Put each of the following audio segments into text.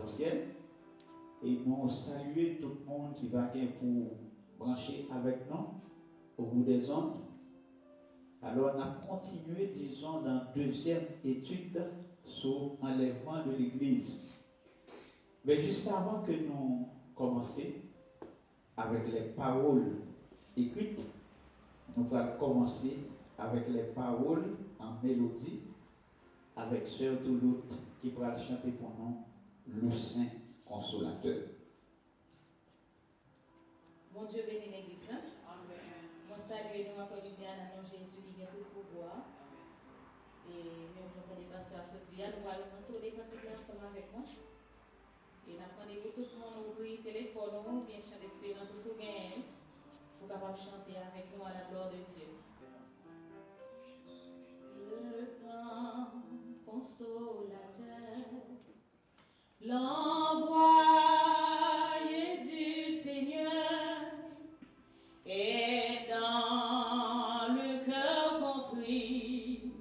présentiel. Et nous saluons tout le monde qui va pour brancher avec nous au bout des ondes. Alors, on a continué, disons, dans la deuxième étude sur l'enlèvement de l'Église. Mais juste avant que nous commencions avec les paroles écrites, nous allons commencer avec les paroles en mélodie, avec Sœur Touloute qui va chanter pour nous le Saint Consolateur. Mon Dieu bénit l'Église. Mon salut et nous applaudissons à nom Jésus qui a tout le pouvoir. Et nous avons des pasteurs à ce dia, nous allons tous les cantiques ensemble avec moi. Et nous apprenons pour tout le monde ouvrir le téléphone, ou bien chant d'espérance ou sougain, pour capable chanter avec nous à la gloire de Dieu. Le grand consolateur, l'envoyé du Seigneur est dans le cœur contrit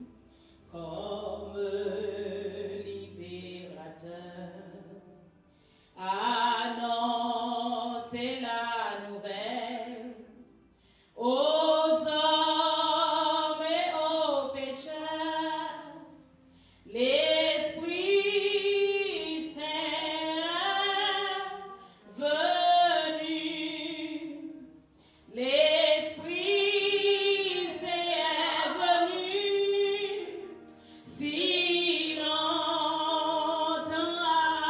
comme libérateur. Annoncez la nouvelle aux hommes et aux pécheurs. L'Esprit Saint venu, l'Esprit Saint venu, si longtemps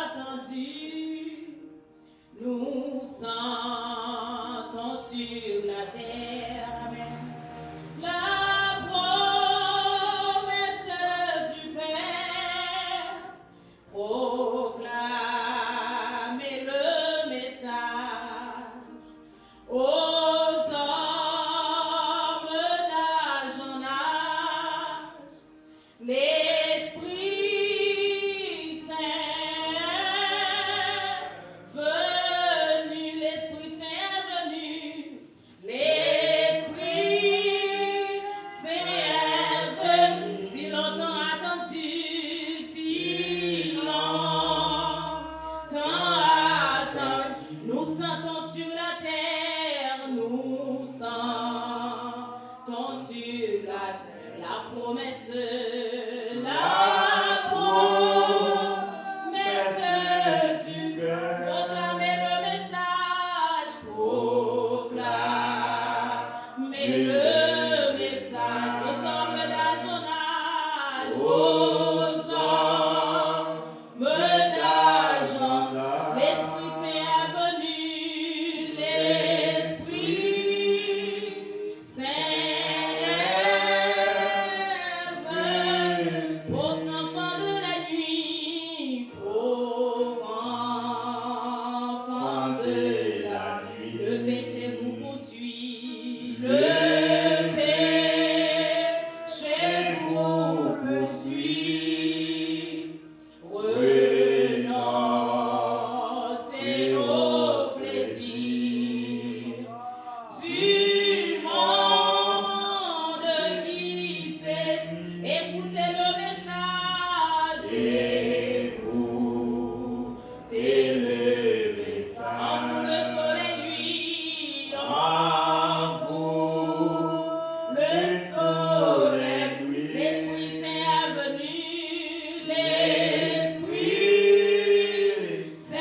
attendu, nous sentons sur la terre, amen, la promesse du Père. Proclamez le message aux hommes d'âge en âge. L'Esprit Saint venu, l'Esprit Saint venu, l'Esprit Saint venu, si longtemps attendu, si longtemps attendu, nous sentons sur la terre, nous sentons sur la terre, la promesse du Père. Proclamez le message, proclamez le message aux hommes d'âge en âge, aux hommes d'âge en âge. L'Esprit Saint est venu, l'Esprit Saint est venu, pauvre enfant de la nuit, pauvre enfant de la nuit, le péché vous poursuit, le péché vous poursuit. Renoncez au plaisir du monde qui sait. Écoutez le message, écoutez le message. En vous le soleil luit, en vous le soleil luit. L'Esprit Saint est venu, l'Esprit Saint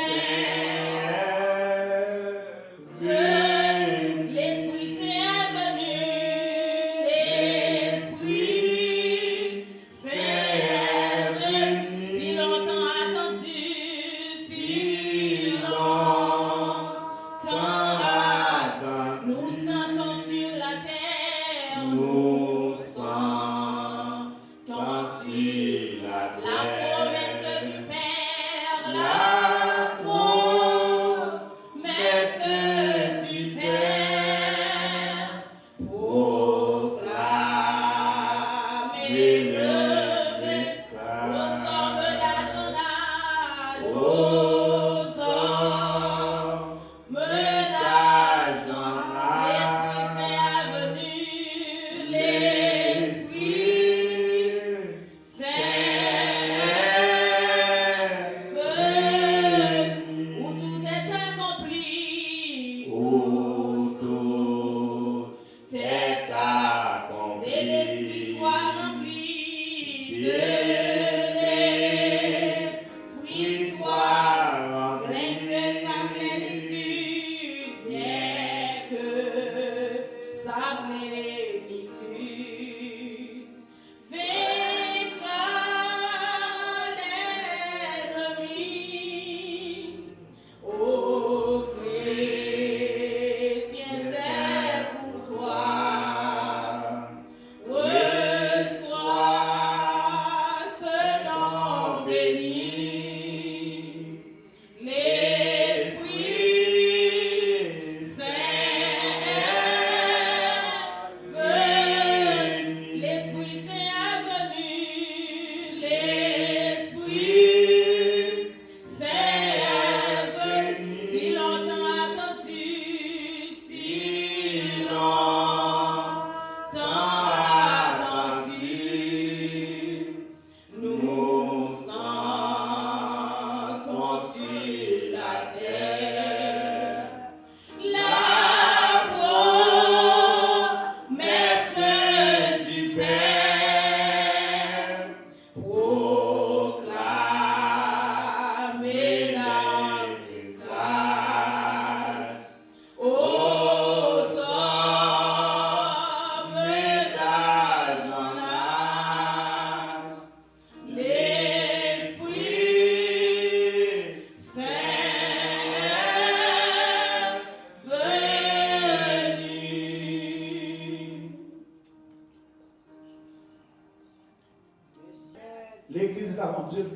venu, l'Esprit Saint est venu, l'Esprit Saint est venu, si longtemps attendu, si longtemps attendu, nous sentons sur la terre, nous sentons sur la promesse du Père, la promesse du Père. Proclamez le message aux hommes d'âge en âge, aux hommes d'âge en âge. L'Esprit Saint est venu, l'Esprit Saint est venu.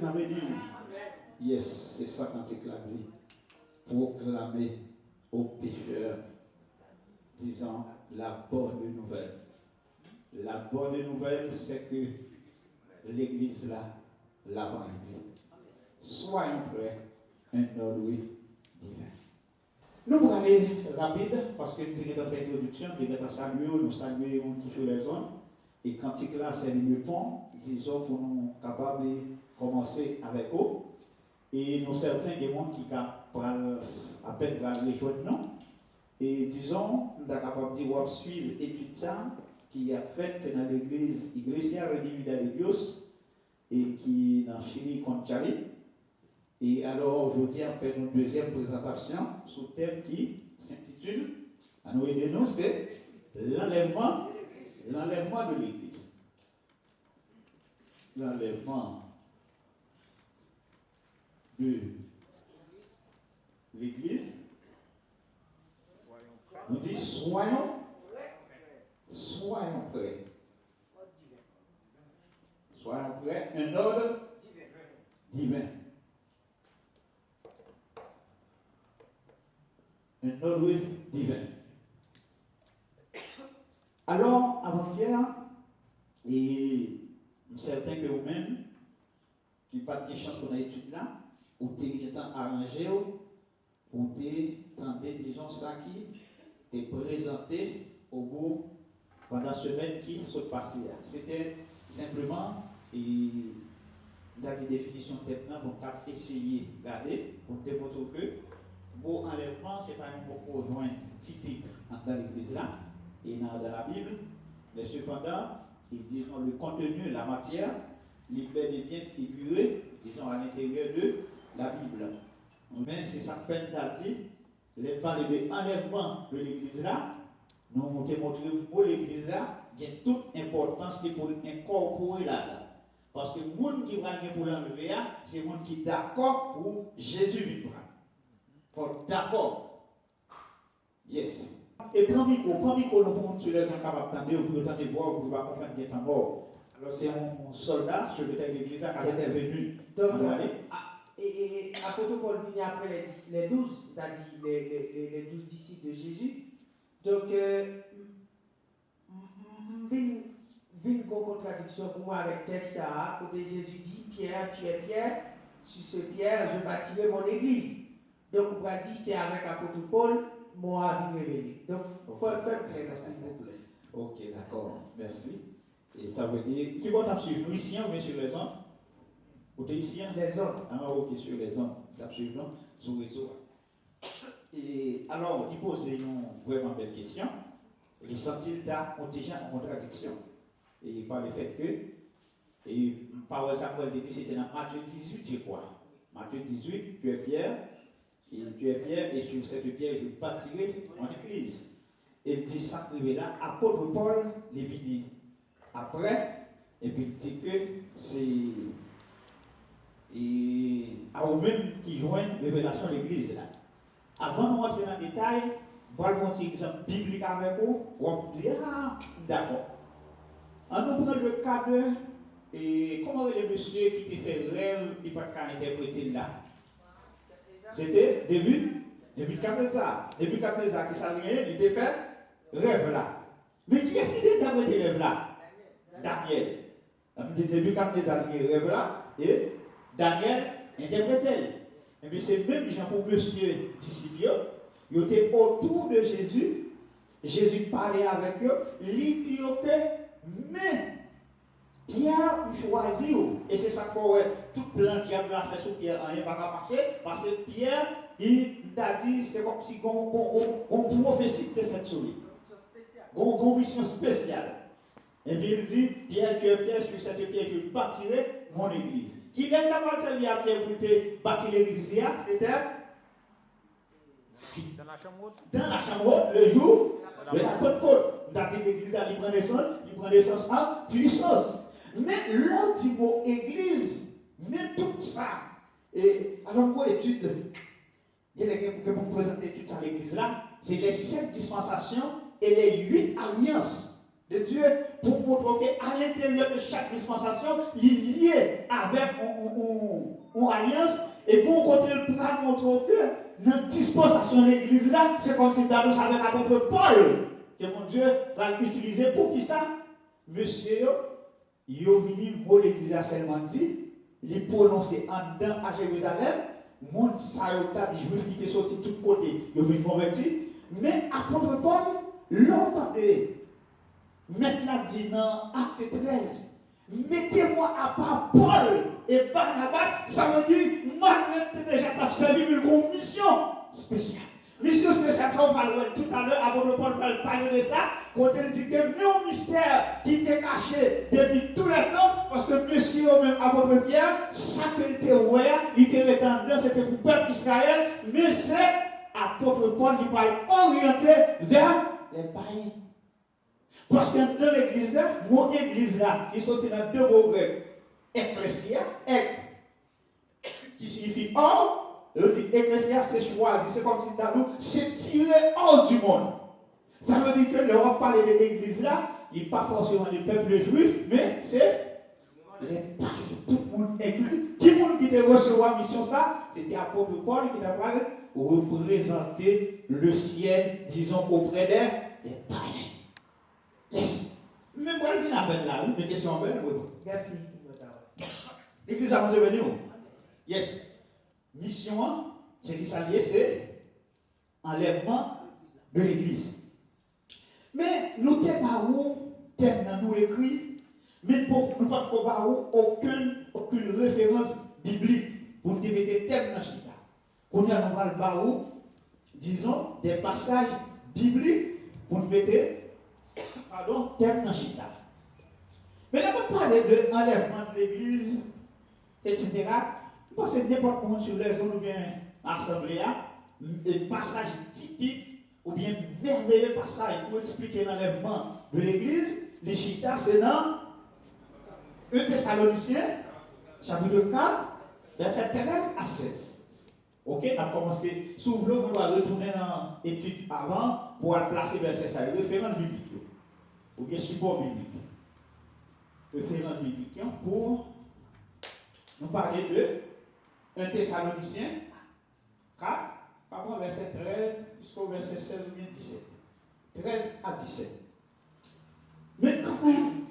n'a béni. Yes, c'est ça quand il a dit. Proclamer aux pécheurs, disons, la bonne nouvelle. La bonne nouvelle, c'est que l'église là, l'a enlevé. Soyons prêts, un ordre divin. Nous allons aller rapide parce que nous avons fait l'introduction, nous avons salué, nous saluons qui fait les zones. Et quand il là, c'est le pont, disons, pour nous capables de commencer avec eux. Et nous certains des gens qui à peine les choses non. Et disons, nous sommes capables de dire, suivre l'étude ça qui a fait dans l'église Iglesia Redimida de Dios et qui est dans Chili Conchali. Et alors aujourd'hui, on fait une deuxième présentation sous le thème qui s'intitule, à nous aider nous, c'est l'enlèvement de l'église. L'enlèvement de l'église. Nous disons soyons prêts. Soyons prêts, un ordre divin. Un ordre divin. Alors, avant-hier, et certains que vous-même, qui n'ont pas de chance pour l'étude là, ou t'es arrangé, ou t'es tenté, disons, ça qui t'est présenté au bout pendant la semaine qui se passait. C'était simplement, et la définition maintenant, pour essayer de garder, pour démontrer que le mot enlèvement, ce n'est pas un mot conjoint typique dans l'église là, et dans la Bible, mais cependant, disons, le contenu, la matière, il est bien figuré, disons, à l'intérieur de la Bible. Mais c'est ça que Père a dit, les parler de enlèvement de l'église là, nous avons démontré que l'église là, il y a toute importance pour incorporer là. Parce que le monde qui va pour l'enlever, c'est le monde qui est d'accord pour Jésus vivre. Il faut être d'accord. Yes. Et prends micro, nous pouvons sur les gens capables d'entendre, ou de voir, ou de comprendre qu'il est mort. Alors c'est un soldat, sur lequel l'église a intervenu. Donc, et à côté Paul vient après les 12, c'est-à-dire les 12 disciples de Jésus. Donc, une contradiction pour moi avec le texte, côté Jésus dit, Pierre, tu es Pierre, sur ce Pierre, je bâtirai mon église. Donc, on va dire, c'est avec l'apôtre Paul, moi, à venir révéler. Donc, il faut faire clair, s'il vous plaît. Ok, d'accord, merci. Et ça veut dire, qui va suivre nous ici, ou bien sur les ondes? Côté ici, les ondes. Ah, ok, sur les ondes, absolument, sur le réseau. Et alors, il pose une vraiment belle question. Il sent-il déjà en contradiction? Et par le fait que, et parole Samuel dit, c'était dans Matthieu 18, je crois. Matthieu 18, tu es Pierre, et sur cette pierre, je bâtirai mon église. Et il dit ça, là, apôtre Paul, les vini après, et puis il dit que c'est à eux-mêmes qui joignent révélation de l'église là. Avant de rentrer dans le détail, on va prendre un exemple biblique avec vous, on va dire, ah, d'accord. On nous prend le cas de, et comment le monsieur qui t'a fait rêve, il n'a pas interpréter là. C'était début de Capléza. Début de Capléza qui s'alignait, il t'a fait rêve là. Mais qui est-ce qui t'a interprété rêve là? Daniel. Début de Capléza, il rêve là, et Daniel interprète. Et bien c'est même Jean pour monsieur disciple, ils étaient autour de Jésus. Jésus parlait avec eux. Il dit que, mais Pierre choisit. Et c'est ça que tout plan qui a fait sur Pierre, il n'y a pas marqué. Parce que Pierre, il a dit, c'est comme si on prophétie de fait sur lui. Une mission spéciale. Et bien il dit, Pierre, tu es Pierre, sur cette pierre, je bâtirai mon église. Qui est capable de faire Pierre pour bâtir l'église? C'était dans la chambre, le jour de la Pentecôte. Dans l'église, il prend naissance en puissance. Mais l'autre mot église, met tout ça. Et alors, quoi étude? Il y a que vous présentez tout ça à l'église là, c'est les 7 dispensations et les 8 alliances de Dieu pour montrer qu'à l'intérieur de chaque dispensation, il est lié avec une alliance. Et pour côté le plan montrer que dans la dispensation de l'église là, c'est comme si dans nous avec l'apôtre Paul, que mon Dieu va l'utiliser pour qui ça? Monsieur, il est venu pour l'église à seulement dit, il prononcé en dedans à Jérusalem, monde ça dit juif qui était sorti de tous côtés, il est venu converti. Mais apôtre Paul, longtemps mettre la dit dans Acte 13. Mettez-moi à part Paul et Barnabas, ça veut dire, moi, déjà servi une mission spéciale. Mission spéciale, ça on parle tout à l'heure, apôtre Paul parle de ça, quand il dit que un mystère qui était caché depuis tout le temps, parce que monsieur, même apôtre Pierre, ça qu'il était ouvert, il était redondant, c'était pour le peuple Israël, mais c'est apôtre Paul qui parle orienté vers les païens. Parce que dans l'église là, mon église là, il sortit dans deux mots grecs. Ecclesia, qui signifie hors. Le dit ecclesia, c'est choisi, c'est comme si dans nous, c'est tiré hors du monde. Ça veut dire que l'Europe parle de l'église là, il n'est pas forcément du peuple juif, mais c'est les païens, tout le monde inclus. Qui monde qui devait recevoir mission ça? C'était apôtre Paul qui devait représenter le ciel, disons, auprès des païens. Yes. Même quand il y a une là, une question en belle, oui. Merci. L'église a devenu. Yes. Mission, c'est qui s'allie, c'est enlèvement de l'église. Mais nous n'avons pas nous écrit, mais nous n'avons pas aucune référence biblique pour nous mettre thème dans Chita. Qu'on a nous parlé, disons, des passages bibliques pour nous mettre thème dans Chita. Mais là, on parle de l'enlèvement de l'église, etc. Je pense que n'importe comment sur les zones ou bien assemblée, un passage typique ou bien merveilleux passage pour expliquer l'enlèvement de l'église, les Chita, c'est dans 1 Thessaloniciens, chapitre 4, verset 13 à 16. Ok, on a commencé. Souvent, on va retourner dans l'étude avant pour placer verset ça, référence biblique ou bien support biblique. Référence biblique pour nous parler de 1 Thessaloniciens 4, par verset 13 jusqu'au verset 16 ou bien 17. 13 à 17. Mais quand même,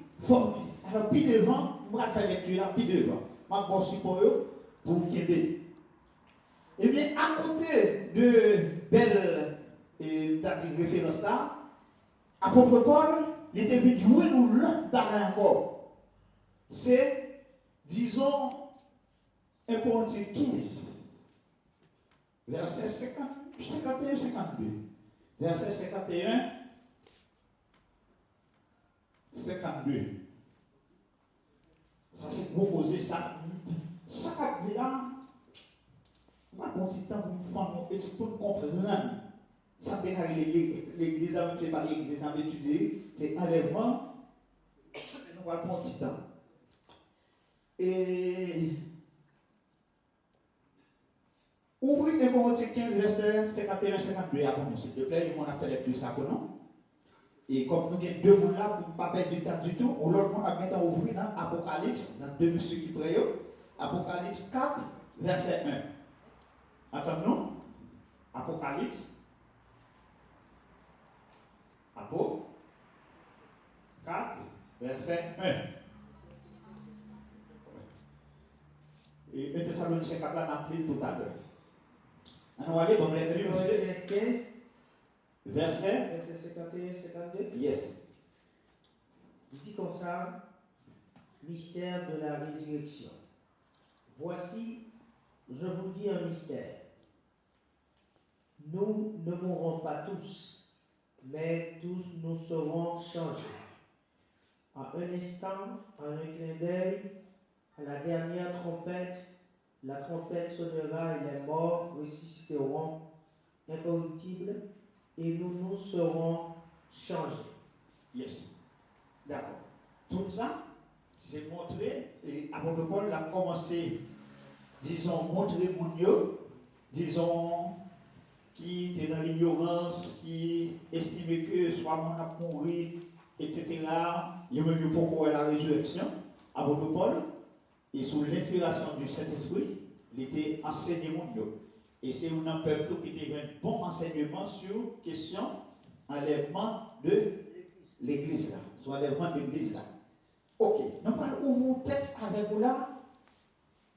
alors, puis devant, on va faire lecture là, puis devant. Je vais support pour vous aider. Eh bien, à côté de belle référence là, apôtre Paul, il était venu jouer nous l'autre bagaille encore. C'est, disons, 1 Corinthiens 15, verset 51 52. Verset 51, 52. Ça, c'est proposé ça. Ça, dit là, on va prendre du temps pour nous faire comprendre. Ça, l'église, c'est pas l'église, on va étudier, c'est enlèvement. On va prendre du temps. Et ouvrez 1 Corinthiens 15, verset 51-52 à nous, s'il te plaît. On a fait lecture ça pour nous. Et comme nous avons deux mondes là, pour ne pas perdre du temps du tout, ou l'autre monde a bien ouvert dans Apocalypse, dans deux messieurs qui prient, Apocalypse 4, verset 1. Attendons-nous. Apocalypse. Apocalypse 4, verset 1. Et 1 Thessaloniciens 4 là, on a pris tout à l'heure. On va aller, bon, les 15, verset 51-52. Yes. Il dit comme ça, mystère de la résurrection. Voici, je vous dis un mystère. Nous ne mourrons pas tous, mais tous nous serons changés. À un instant, en un clin d'œil, à la dernière trompette, la trompette sonnera et les morts ressusciteront incorruptibles et nous serons changés. Yes. D'accord. Tout ça, c'est montrer, et apôtre Paul a commencé, disons, montrer mon Dieu, disons, qui était dans l'ignorance, qui estimait que soit mon a mouru etc. Il y a même pourquoi la résurrection, apôtre Paul, et sous l'inspiration du Saint-Esprit, il était enseigné monde. Et c'est un peuple qui était un bon enseignement sur la question enlèvement de l'église là. Sur l'enlèvement de l'église là. Ok, nous allons ouvrir le texte avec vous là.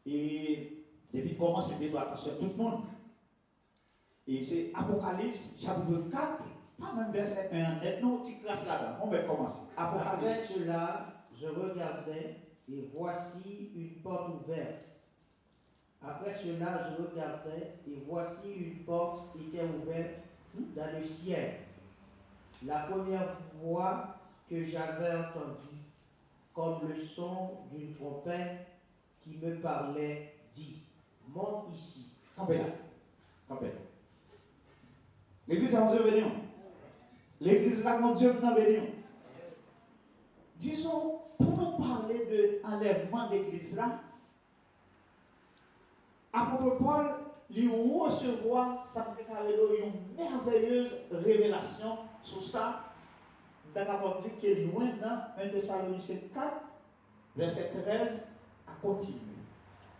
Et depuis comment c'est bien attention tout le monde. Et c'est Apocalypse chapitre 4, pas même verset 1, net, non, petite classe là-bas. On va commencer. Après cela, je regardais et voici une porte ouverte. Après cela, je regardais et voici une porte était ouverte dans le ciel. La première voix que j'avais entendue, comme le son d'une trompette qui me parlait, dit, monte ici. Campez là. Campez là. L'église a mon Dieu béni. L'église là, mon Dieu béni. Disons, pour nous parler de l'enlèvement de l'église là, apôtre Paul lui recevoir ça une merveilleuse révélation sur ça. Nous avons capable de dire qu'il est loin dans 1 Thessaloniciens 4, verset 13, à continuer.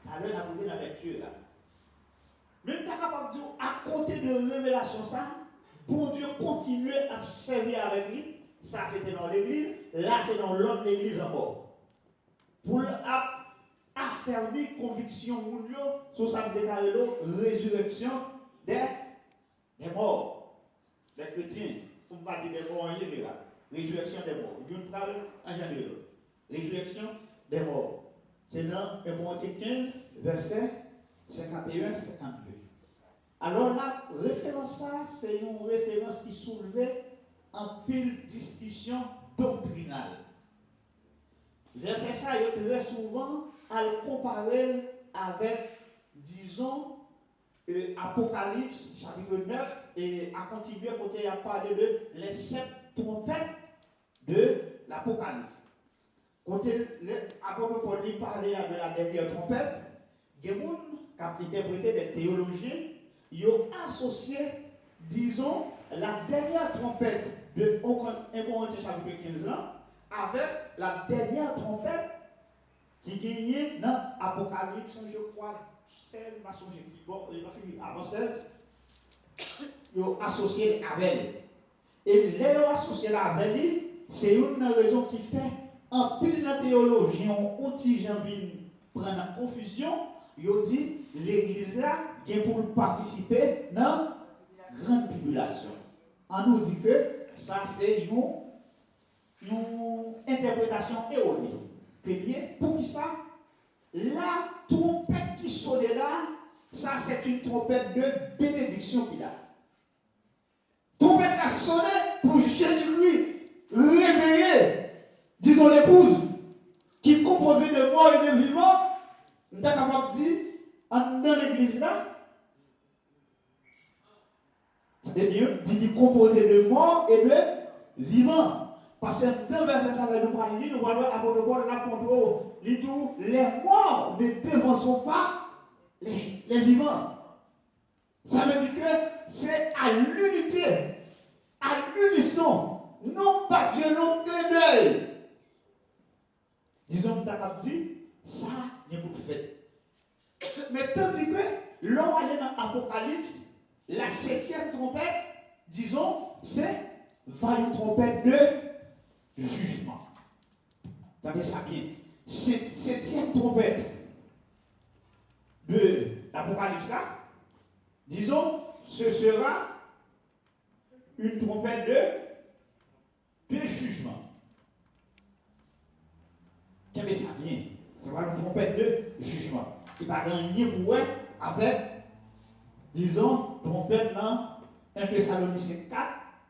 Tout à l'heure, on a vu la lecture là. Même tu es capable de dire, à côté de révélation ça, bon Dieu continue à servir avec lui. Ça c'était dans l'église, là c'est dans l'autre église encore. Pour affermir conviction sur sa déclarée résurrection des morts, des chrétiens, pour ne pas dire des morts en général. Résurrection des morts. Je parle en général. Résurrection des morts. C'est dans 1 Corinthiens 15, verset 51-52. Alors la référence ça, c'est une référence qui soulevait en pile discussion doctrinale. Verset ça, il est très souvent à le comparer avec, disons, Apocalypse, chapitre 9, et à continuer à côté à parler de les 7 trompettes de l'Apocalypse. Côté l'apôtre Paul parlait de la dernière trompette, des gens qui ont interprété des théologiens, ils ont associé, disons, la dernière trompette de 1 Corinthiens chapitre 15 là, avec la dernière trompette qui gagnait dans Apocalypse, je crois, 16, bon, il va finir avant 16, ils ont associé avec elle. Et les associés avec lui, c'est une raison qui fait, en pile de théologie, on dit, prendre la confusion, ils ont dit, l'église là, vient pour participer dans la grande tribulation. On nous dit que ça, c'est une interprétation erronée. Que lié, pour qui ça? La trompette qui sonne là, ça c'est une trompette de bénédiction qu'il a. Trompette a sonné pour Jésus-Christ réveiller, disons l'épouse, qui est composée de morts et de vivants. Nous sommes capables de dire, dans l'église là, c'est mieux, dit composée de morts et de vivants. Parce que dans le verset, ça va nous parler, nous voyons apôtre Paul là contre les morts ne devancent pas les vivants. Ça veut dire que c'est à l'unité, à l'unisson, non pas que non clin d'œil. Disons que tu as dit, ça n'est pas fait. Mais tandis que l'on allait dans l'Apocalypse, la 7e trompette, disons, c'est une trompette de jugement. Regardez ça bien. Cette 7e trompette de l'Apocalypse là, disons, ce sera une trompette de jugement. Regardez ça bien. Ce sera une trompette de jugement. Il va gagner pour être avec, disons, trompette dans 1 Thessaloniciens 4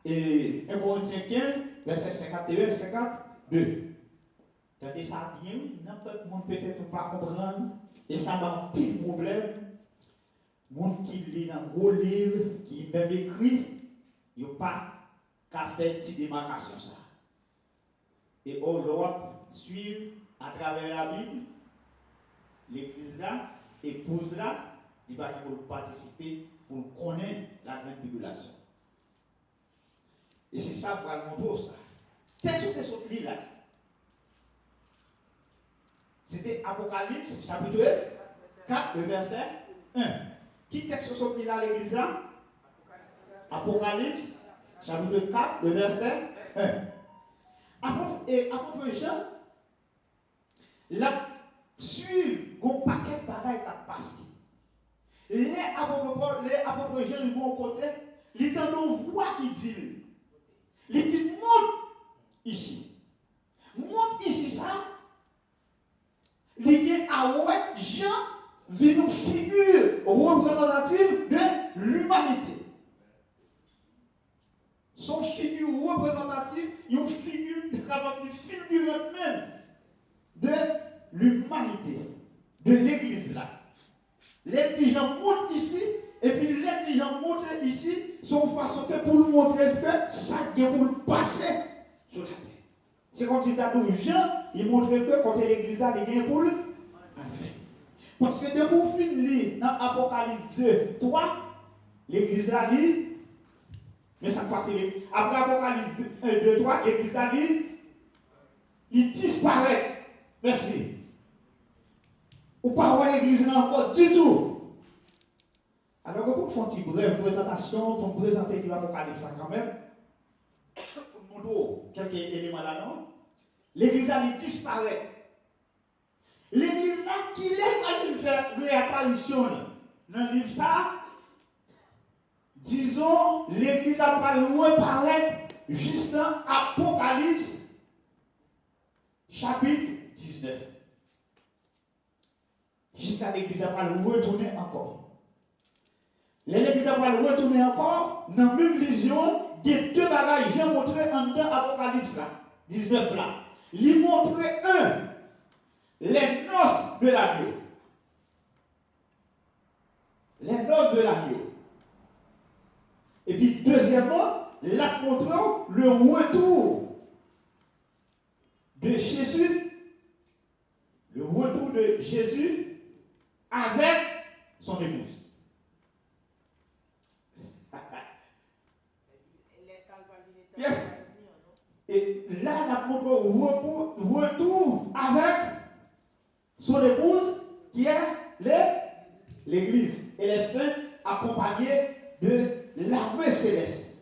et 1 Corinthiens 15, verset 51 52. Regardez ça bien, n'importe monde peut-être pas comprendre, et ça m'a pile problème. Monde qui lit dans gros livre, qui même écrit, il n'y a pas qu'à faire petite démarcation ça. Et l'Europe suit à travers la Bible, l'église là, épouse là, il va pour participer, pour connaître la grande tribulation. Et c'est ça pour le montrer ça. texte qui sorti là. C'était Apocalypse, chapitre 4, le verset 1. Qui texte sorti là l'église là? Apocalypse, chapitre 4, le verset 1. Apôtre Jean, la suivre un paquet de bagailles qui a passé. Les apôtres Jean, ils vont au côté, ils ont une voix qui dit, ils disent, monte ici. Monte ici ça. Il y a Jean vit une figure représentative de l'humanité. Son figure représentative, une figure figurante même de l'humanité, de l'église là. Les gens montent ici, et puis les gens montent ici, sont façon que pour nous montrer que ça vient pour le passer sur la terre. C'est comme si Jean, il montrait que quand l'église là, il vient pour le faire. Parce que de vous finir dans Apocalypse 2, 3, l'église là dit, mais ça partit. Après Apocalypse 1, 2, 3, l'église là dit, il disparaît. Merci. Ou pas voir l'église là encore du tout. Alors, pour faire une brève présentation, pour me présenter l'Apocalypse quand même, pour nous montrer quelques éléments là-dedans, l'église là il disparaît. L'église là qui est à faire réapparition dans le livre ça, disons, l'église a pas reparaître juste dans Apocalypse chapitre 19. Jusqu'à l'église a pas retourner encore. L'église a pas retourner encore dans la même vision des deux bagages j'ai montré en dedans Apocalypse là, 19 là. Il montrait un, les noces de l'agneau. Les noces de l'agneau. Et puis deuxièmement, la montrant le retour de Jésus, le retour de Jésus avec son épouse. Yes. Et là, la montre retour avec son épouse qui est l'église. Et les saints accompagnés de l'armée céleste.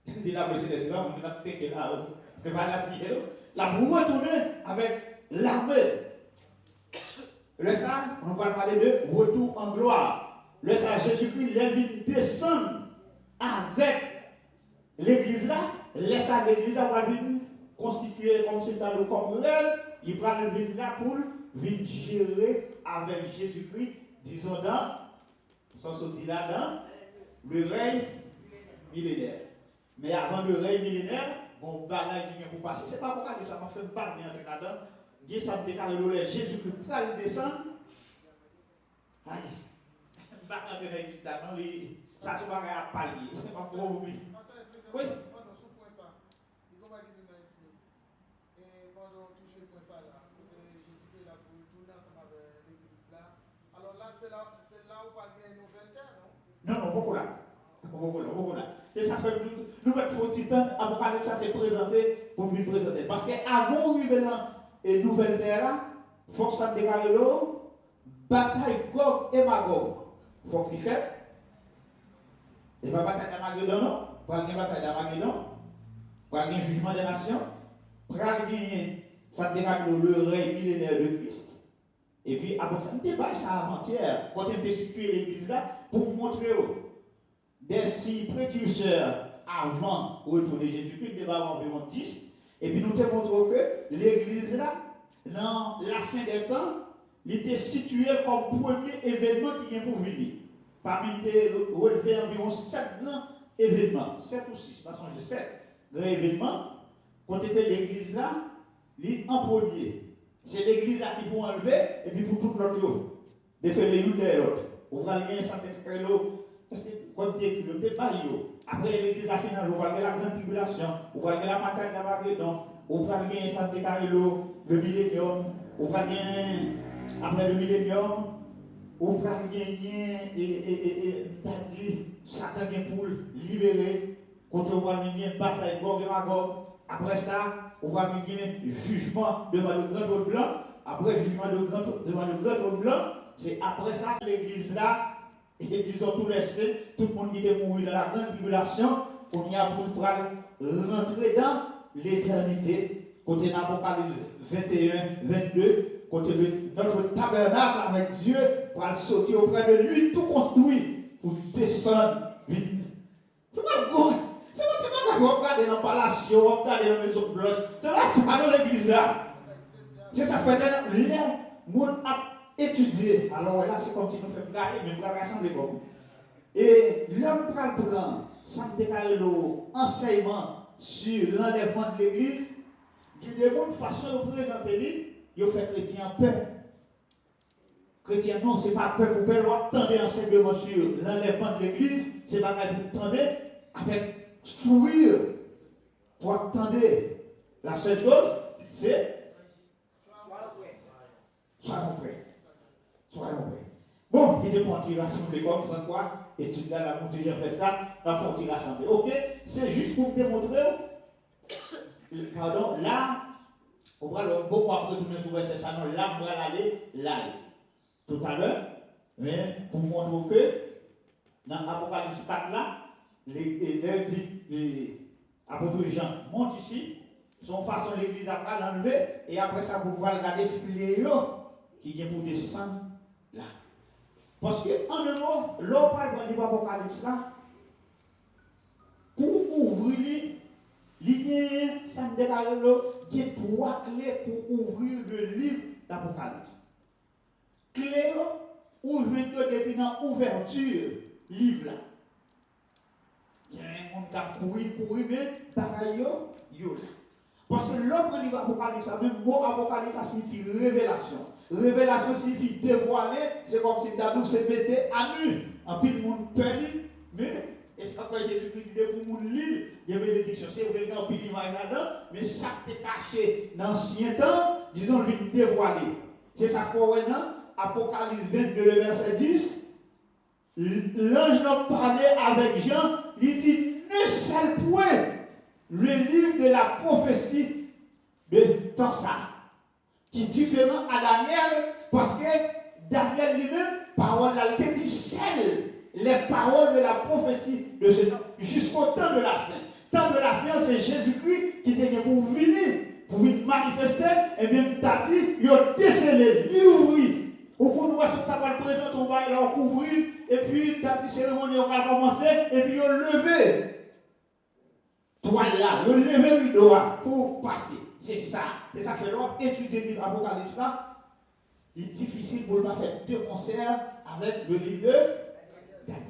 De l'armée céleste, là, on a peut-être la retourner avec l'armée. Le ça, on va parler de retour en gloire. Le ça, Jésus-Christ, il descend avec l'église là, laisse à l'église va venir constituer comme c'est dans le comme réel, il prend l'église là pour venir gérer avec Jésus-Christ, disons dans, sans sortir là dans le règne millénaire. Mais avant le règne millénaire, bon bagage qui vient pour passer, c'est pas pourquoi ça m'a fait pas bien avec là-dedans. Dieu ça me déclare le Jésus-Christ pour aller descendre. Aïe, pas rentrer dans l'église là, non, ça se va à palier, c'est pas pour oublier. Oui. Pendant ce point ça, il va qui vient ici. Et pendant toucher le point ça là, Jésus là pour tourner ensemble avec l'église là. Alors là, c'est là où on va gagner une nouvelle terre, non? Non, beaucoup là. Beaucoup là. Et ça fait nous mettre un petit temps, Apocalypse ça s'est présenté pour nous présenter. Parce qu'avant d'arriver dans une nouvelle terre là, il faut que ça déclare l'eau, bataille Gog et Magog. Il faut qu'il fait. Et pas bataille d'Armageddon, non? Pour une bataille d'Armageddon, pour un jugement des nations, pour gagner, ça déclare le règne millénaire de Christ. Et puis après ça, on débat ça avant-hier, quand on a situé l'église là, pour montrer des signes précurseurs avant le retour de Jésus-Christ, débat environ 10. Et puis nous te montrons que l'église là, dans la fin des temps, il était situé comme premier événement qui vient pour venir. Parmi les relevés environ 7 grands événements, 7 ou 6, pas changer 7 grands événements, quand on fait l'église là, il en premier. C'est l'église là qui peut enlever, et puis pour tout l'autre, de faire les unes des autres. On va gagner Saint-Esprit, parce que quand on dit que le pas après l'église à finale, on va gagner la grande tribulation, on va gagner la bataille d'Armageddon, on va gagner Saint-Esprit, le millénium, on va gagner après le millénium, on va gagner, Satan pour libérer, contre on va gagner bataille Gog et Magog, Après ça, on va venir jugement devant le grand trône blanc. Après jugement devant le grand trône blanc, c'est après ça l'église là, et disons tous les saints, tout le monde qui est mort dans la grande tribulation, on y a pour rentrer dans l'éternité. Côté d'Apocalypse 21, 22, côté de notre tabernacle avec Dieu, pour aller sauter auprès de lui, tout construit, pour descendre. C'est pas qu'on regarde dans le palace, on regarde dans la maison blanche. C'est pas ça dans l'église là. C'est ça fait là, les gens ont étudié. Alors là, c'est comme si nous faisons regarder, mais nous allons rassembler comme. Et l'homme prend, ça me déclare l'enseignement sur l'enlèvement de l'église. Il y a des gens de façon de présenter, ils fait chrétien peur. Chrétien, non, ce n'est pas peur pour peur. Attendez enseignement sur l'enlèvement de l'église, c'est pas pour attendre avec sourire. Pour attendre. La seule chose, c'est soyons prêts. Soyons prêts. Bon, il est pour rassembler comme sans quoi, et tu as la montée, j'ai fait ça, la pour rassembler. Ok, c'est juste pour vous démontrer. Pardon, là, on va beaucoup après tout le monde, c'est ça, non, là, on va aller là. Tout à l'heure, mais pour montrer que dans l'Apocalypse 4 là, les apôtres Jean montent ici, son façon l'église a pas l'enlever, et après ça, vous pouvez regarder fléau qui vient pour descendre là. Parce que, en un mot, l'on parle dans l'Apocalypse là, pour ouvrir l'idée, ça me déclare qu'il y a 3 clés pour ouvrir le livre d'Apocalypse. Clé ouvrir depuis dans l'ouverture livre là. Il y a un monde qui a couru, mais bagaille yo là. Parce que l'autre livre Apocalypse, même mot Apocalypse signifie révélation. Révélation signifie dévoiler, c'est comme si Dadou se mettait à nu. En plus, le monde perdu, mais est-ce qu'après Jésus-Christ dit pour le monde lire, il y a une bénédiction, c'est vrai qu'il y a un peu d'image là-dedans, mais ça qui est caché dans l'ancien temps, disons lui dévoilé. C'est ça qu'on voit dans Apocalypse 22, le verset 10. L'ange n'a parlé avec Jean, il dit ne scelle point le livre de la prophétie de temps ça, qui est différent à Daniel, parce que Daniel lui-même, parole là, il dit scelle les paroles de la prophétie de ce temps jusqu'au temps de la fin. Temps de la fin, c'est Jésus-Christ qui était pour venir manifester, et bien il t'a dit, il a décelé, il ouvrit. Au cours de ce tabac présent, on va là couvrir, et puis il a dit cérémonie, on va commencer, et puis il a levé. Toi là, le lever rideau pour passer. C'est ça. Et ça fait longtemps étudier l'Apocalypse là. Il est difficile pour nous faire 2 concerts avec le livre de Daniel.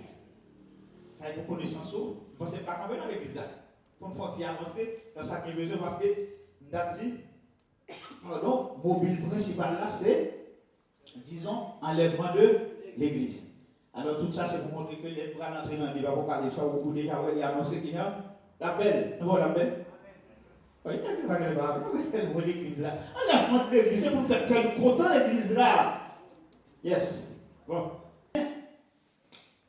Ça a été connaissance. Vous ne pensez pas quand même dans l'église là. Pour nous faire avancer dans ça qui est besoin parce que nous avons dit, pardon, mobile principal là, c'est, disons, enlèvement de l'église. Alors tout ça, c'est pour montrer que les bras d'entrée dans l'Apocalypse, vous pouvez déjà annoncer qu'il y a la belle. Nous voyons la belle. Oui, il y a des gens qui vont l'église là. Enlèvement de l'église, c'est pour faire quelqu'un content l'église là. Yes. Bon.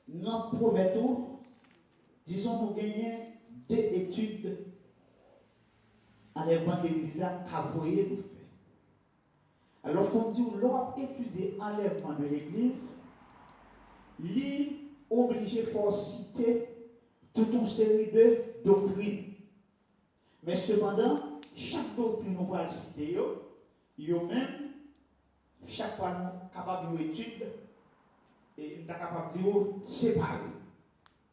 Nous promettons, disons, nous gagnons 2 études enlèvement de l'église là qu'à voyer nous faire. Alors, il faut dire, l'on étudier enlèvement de l'église, il est obligé de citer toute une série de doctrines. Mais cependant, chaque doctrine nous va citer, même, chaque fois nous capable d'étude, et nous sommes capables de dire séparer.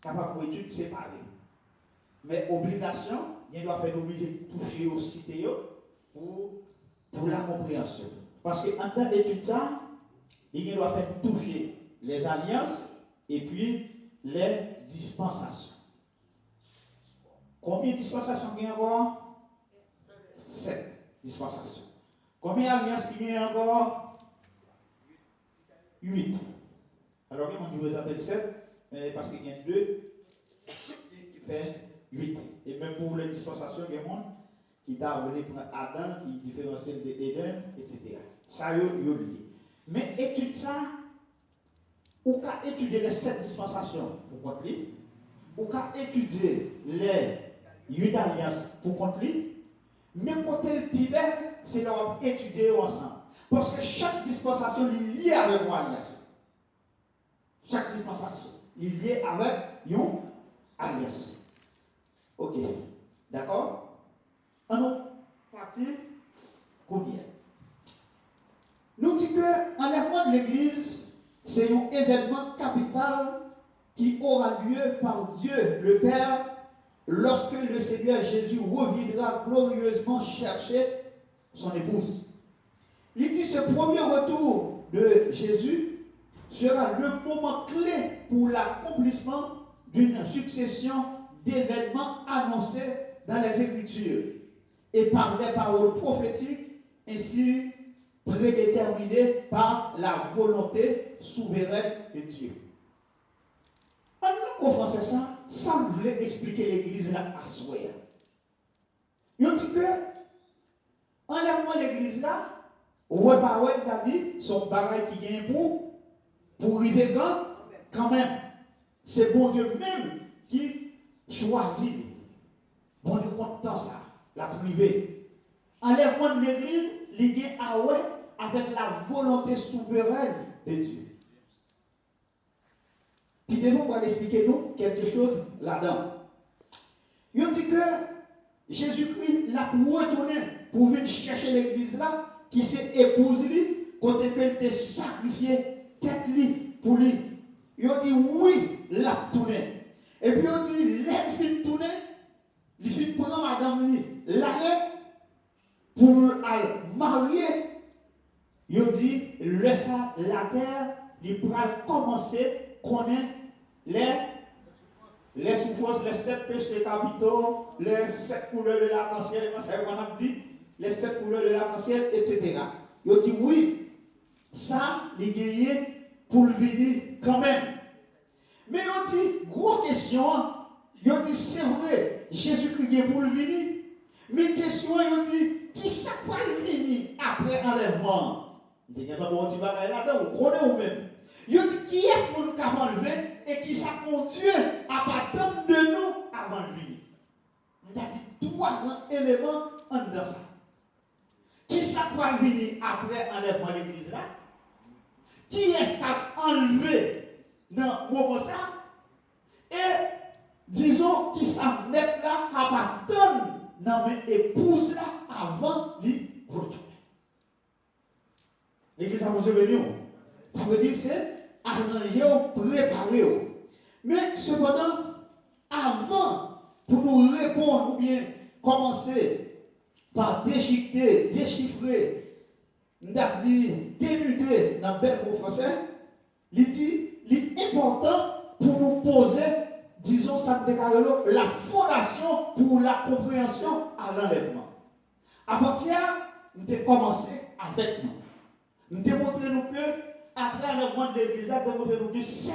Capable d'étude séparer. Mais obligation, il doit faire obligé de toucher au citer pour la compréhension. Parce qu'en tant d'étude ça, il doit faire toucher les alliances et puis les dispensations. Combien de dispensations il y a encore? 7 dispensations. Combien d'alliances il y a encore? 8. Alors, on dit présenter 7, mais parce qu'il y a 2 qui fait 8. Et même pour les dispensations, il y a un monde qui t'a revenu pour Adam, qui différencie de Éden, etc. Ça, il y a mais étude ça, ou qu'à étudier les 7 dispensations pour compte lui, ou qu'à étudier les 8 alliances pour compte lui, Mais côté le plus belle, c'est leur étudier ensemble. Parce que chaque dispensation est liée avec une alliance. Chaque dispensation est liée avec une alliance. Ok. D'accord? Alors, partie combien? Nous disons que l'enlèvement de l'Église, c'est un événement capital qui aura lieu par Dieu le Père lorsque le Seigneur Jésus reviendra glorieusement chercher son épouse. Il dit ce premier retour de Jésus sera le moment clé pour l'accomplissement d'une succession d'événements annoncés dans les Écritures et par des paroles prophétiques ainsi prédéterminées par la volonté souveraine de Dieu. En français, ça voulait expliquer l'église là à soi. Il dit que, enlèvement l'église là, reparler David, son bagage qui vient pour arriver quand même. C'est bon Dieu même qui choisit. Bon Dieu content ça, la privée. Enlèvement de l'église, il vient avec la volonté souveraine de Dieu. Puis devons va expliquer nous quelque chose là-dedans. Il dit que Jésus-Christ l'a retourné pour venir chercher l'église là, qui s'est épouse lui, quand il était sacrifié tête lui pour lui. Il dit oui, l'a tourné. Et puis il dit, il fin tourner, il fin prendre madame lui, l'aller pour le marier. Il dit, laisse la terre, il pourra commencer connaître les souffrances, les 7 péchés capitaux, les 7 couleurs de l'arc-en-ciel, on a dit, les 7 couleurs de l'arc-en-ciel, etc. Il dit oui, ça, il est gagné pour le venir quand même. Mais il dit, grosse question, il dit, c'est vrai, Jésus-Christ est pour le venir. Mais question, il dit, qui ça va le venir après enlèvement? Il dit, il y a un petit bagage là-dedans, vous connaissez vous-même. Il dit, qui est-ce qu'on nous a enlevé et qui ça conduit à partir de nous avant de venir? Il a dit 3 grands éléments en dans ça. Qui ça va venir après enlèvement de l'église là? Qui est-ce qui a enlevé dans le moment ça? Et disons qui ça met là à partir dans mes épouses là avant de retourner. L'église a besoin de venir. Ça veut dire c'est arranger, préparer. Mais cependant, avant, pour nous répondre ou bien commencer par déchiffrer, dénuder dans le bel mot français, il dit, il est important pour nous poser, disons, ça déclare la fondation pour la compréhension à l'enlèvement. Avant-hier, nous avons commencé avec nous. Nous démontrons que après l'enlèvement de l'église, nous avons démontré 7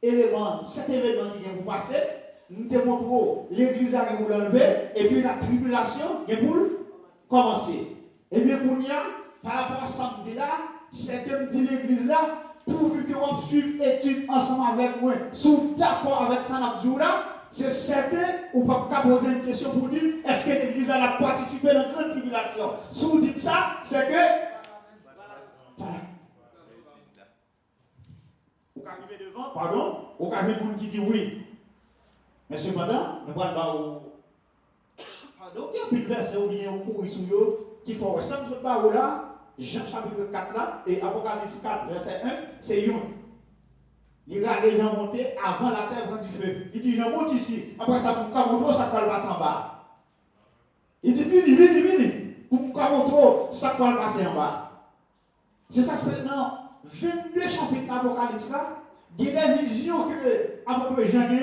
éléments, 7 événements qui viennent pour passer. Nous démontrons l'église a pour l'enlever et puis la tribulation est pour commencer. Et bien, pour nous, par rapport à samedi là, c'est que nous dit l'église là, pourvu que vous suivez l'étude ensemble avec moi, sous d'accord avec ça, là, c'est certain, ou pas poser une question pour dire est-ce que l'église a participé à la grande tribulation? Si vous dites ça, c'est que. Vous arrivez devant, pardon, vous arrivez pour nous qui dit oui. Mais cependant, nous ne parlons pas au. Pardon, il y a plus de versets ou bien au courrier sur eux qui font ressemble ce parole là, Jean chapitre 4 là, et Apocalypse 4, verset 1, c'est une. Il a les gens monter avant la terre prend du feu. Il dit, je monte ici. Après ça, pour me montrer, ça ne va passer en bas. Il dit, vini. Pour me montrer, ça ne va passer en bas. C'est ça que fait dans 22 chapitres d'Apocalypse là, il y a des visions que Apocalypse Jean a.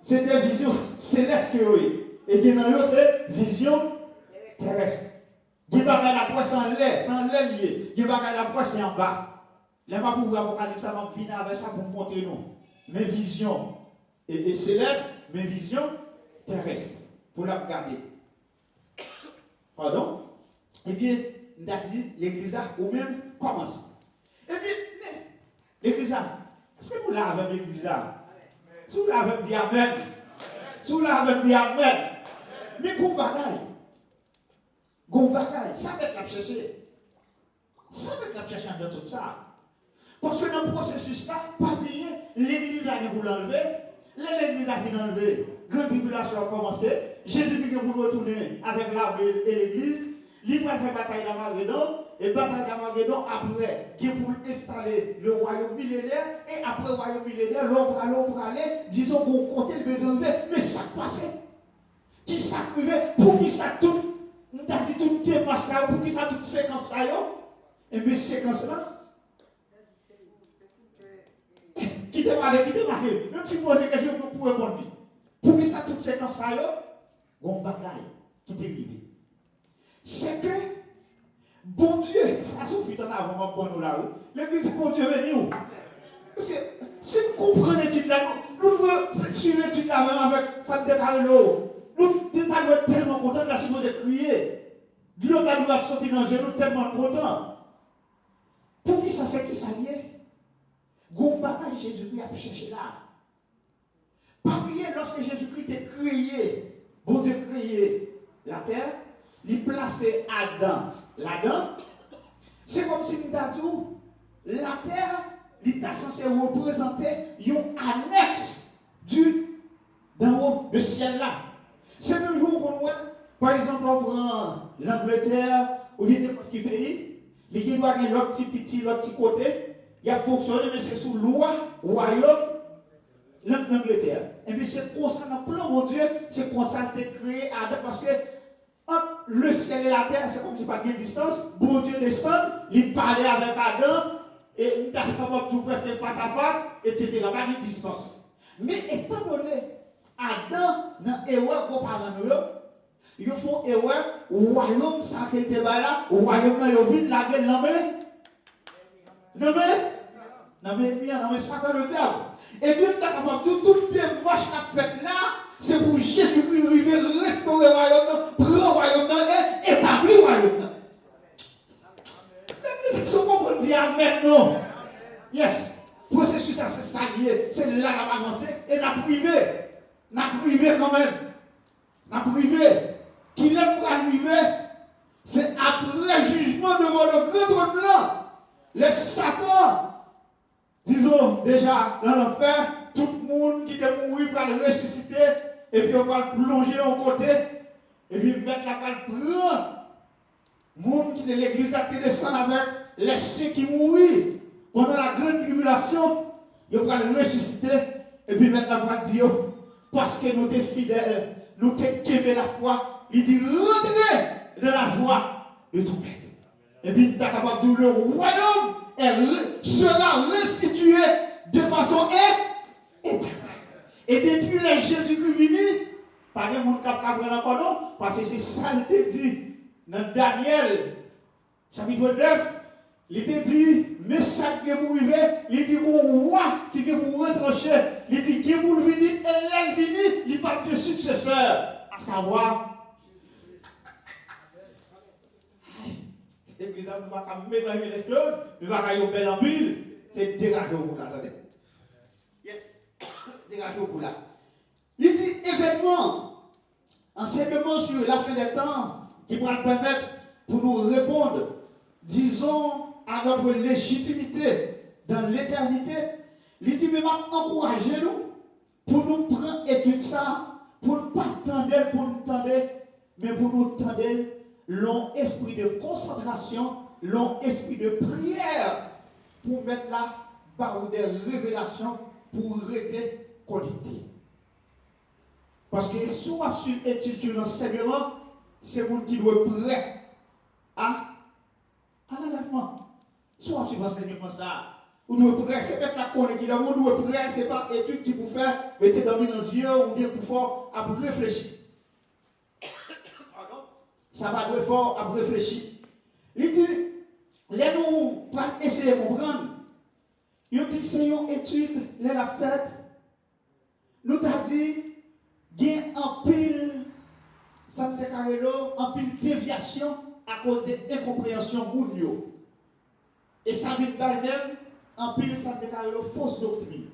C'est des visions célestes. Et Guénayo, c'est vision terrestre. Il y a la poisse en l'air, lié. Il y a la poisse en bas. Là, je vais pouvoir Apocalypse, ça va venir avec ça pour montrer nous. Mes visions et célestes, mes visions terrestres. Pour la regarder. Pardon? Eh bien, l'église a ou même commence. Eh bien, l'église a, est-ce que vous l'avez avec l'église a? Si vous l'avez dit Amen. Si vous l'avez dit Amen. Mais gon bagaille. Gon bagaille. Ça va être la chercher. Ça va être la chercher dans tout ça. Parce que dans le processus là, pas oublier, l'église a voulu l'enlever. L'église a fini l'enlever. Grande tribulation a commencé. Jésus-Christ a voulu retourner avec l'armée et l'église. Il va faire bataille d'Armageddon. Et bataille d'Armageddon après, qui est pour installer le royaume millénaire. Et après le royaume millénaire, l'homme pour aller, disons qu'on comptait le besoin de mais ça passait. Qui s'accrevait pour qui ça tout. On a dit tout thème ça, pour qui ça toute séquence ça. Et mais séquence là. Qui te parle, même si vous posez des questions pour répondre. Pour qui ça toute séquence ça, on bataille qui t'est arrivé. C'est que, bon Dieu, ça suffit en avant, bon nous là, l'église, bon Dieu, venez où? Si vous comprenez l'étude là, nous pouvons suivre l'étude là même avec ça décalé l'eau. Nous sommes tellement contents de la chose de crier. L'eau nous a sorti dans le genou, tellement contents. Pour qui ça, c'est qui ça lié? Gon bataille Jésus-Christ a cherché là. Pas oublier lorsque Jésus-Christ est créé, bon Dieu créé la terre, il plaçait Adam là-dedans. C'est comme si nous avons dit, la terre, il est censé représenter un annexe d'en haut, de ciel là. C'est même jour qu'on voit, par exemple, on prend l'Angleterre, ou bien n'importe quel pays, il doit avoir l'autre petit côté. Il a fonctionné, mais c'est sous loi, royaume, l'Angleterre. Et puis c'est comme ça, dans le plan, mon Dieu, c'est comme ça qu'il a créé Adam, parce que entre le ciel et la terre, c'est comme si pas de distance. Bon Dieu descend, il parlait avec Adam, et il était capable de tout presque face à face, etc. Pas de distance. Mais étant donné, Adam, dans l'erreur qu'on parle de nous, ils font erreur, royaume, ça qui était là, royaume, ils ont vu la gueule, non mais Satan le diable. Et bien, tu as capable de toutes les marches qu'a faites là, c'est pour Jésus-Christ arriver, restaurer le royaume, prendre le royaume et établir le royaume. L'église, c'est comment on dit amen, non? Yes. Processus, c'est ça lié. C'est là qu'on va avancer. Et n'a privé quand même. N'a privé. Qui l'aime pour arriver, c'est après le jugement devant le grand blanc. Les Satan, disons déjà dans l'enfer, tout le monde qui est mort va le ressusciter, et puis on va le plonger au côté, et puis mettre la balle prendre. Le monde qui est de l'église qui descend avec les saints qui mourent pendant la grande tribulation, il va le ressusciter, et puis mettre la balle dire, parce que nous sommes fidèles, nous sommes aimés la foi, il dit rentrez dans la joie de tout peuple. Et puis, tu es capable de dire, le royaume sera restitué de façon éternelle. Et depuis le Jésus-Christ venu, pas de monde qui a pris encore non, parce que c'est ça qu'il dit dans Daniel, chapitre 9, il te dit, mais ça qui est pour arriver, il dit, mon roi qui est pour retrancher, il dit, qui est pour venir, et là, il vient, il parle de successeur, à savoir, l'église ne va pas mélanger les choses, ne va pas y belle en pile, c'est dégager au bout là, attendez. Yes, dégager au bout là. Il dit événement, enseignement sur la fin des temps, qui pourra permettre pour nous répondre, disons, à notre légitimité dans l'éternité. Il dit, mais m'a encouragé nous, pour nous prendre étude ça, pour ne pas tendre, pour nous tendre, mais pour nous tendre, long esprit de concentration, long esprit de prière, pour mettre là, par des révélations, pour rester connecté. Parce que si on a étudié l'enseignement, c'est vous qui doit être prêt à l'enlèvement. Si on a l'enseignement ça, vous doit être prêt, c'est mettre la connexion, vous doit être prêt, c'est pas étude qui vous fait mettre dans les yeux ou bien pour fort à réfléchir. Ça va être fort à réfléchir. Il dit, les nous pas essayer de comprendre. Il dit, c'est une étude, les la fête. Nous t'a dit, il y a un pile, ça me déclare en pile déviation à cause de l'incompréhension mounio. Et ça vient par même, en pile, ça me déclare fausse doctrine.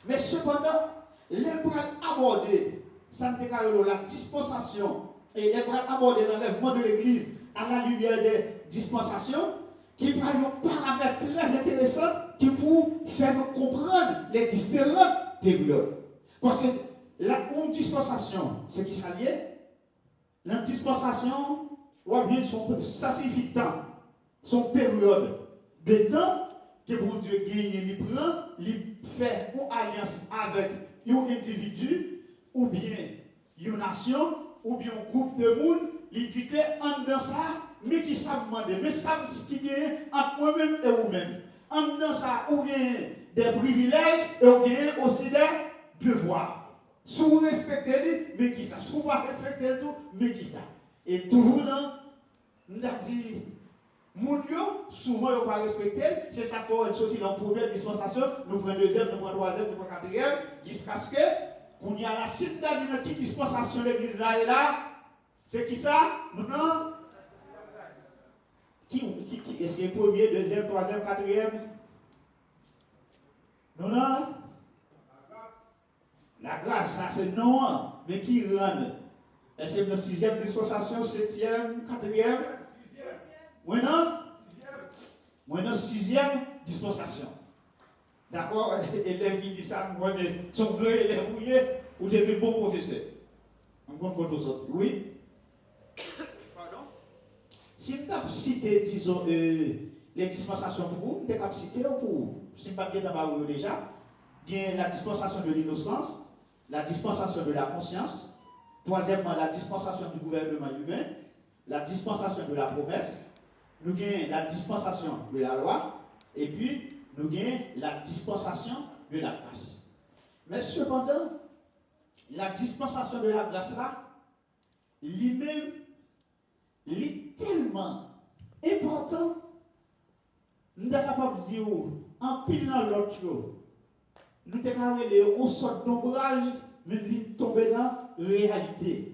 Mais cependant, les bras aborder ça me déclare la dispensation et elle va aborder l'enlèvement de l'Église à la lumière des dispensations, qui parle de paramètres très intéressants qui pour faire nous comprendre les différentes périodes. Parce que la dispensation, c'est qui ça lié? La dispensation, ça signifie temps, son période de temps que bon Dieu gagne, il prend, il fait une alliance avec un individu, ou bien une nation, ou bien un groupe de monde, il dit que en dans ça, mais qui savent demander, mais savent ce qui est entre moi-même et vous-même. En dans ça, vous avez des privilèges et vous avez aussi des devoirs. Si vous respectez, mais qui ça? Si vous ne respectez pas tout, mais qui ça? Et toujours dans, on a dit, souvent ils ne pas respecté, c'est ça qu'on est sorti dans la première dispensation, nous prenons deuxième, nous prenons troisième, nous prenons quatrième, jusqu'à ce que, qu'on y a la suite dans qui dispensation l'église là et là, c'est qui ça? Non? Qui est-ce que premier, deuxième, troisième, quatrième? Non? La grâce, ça c'est non, mais qui rend? Est-ce que la sixième dispensation, septième, quatrième? Maintenant, sixième dispensation. D'accord? Élève qui dit ça, moi, son grand élève ou des bons professeurs. On compte pour tous autres. Oui? Pardon? Si tu as cité, disons, les dispensations pour vous, tu as cité pour vous. Si tu n'as pas bien d'abord déjà, bien la dispensation de l'innocence, la dispensation de la conscience, troisièmement, la dispensation du gouvernement humain, la dispensation de la promesse, nous avons la dispensation de la loi, et puis nous avons la dispensation de la grâce. Mais cependant, la dispensation de la grâce là, lui-même, il est tellement important, nous sommes capables de dire, en pilant l'autre, nous sommes capables de dire, on sort d'ombrage, mais nous tomber dans la réalité.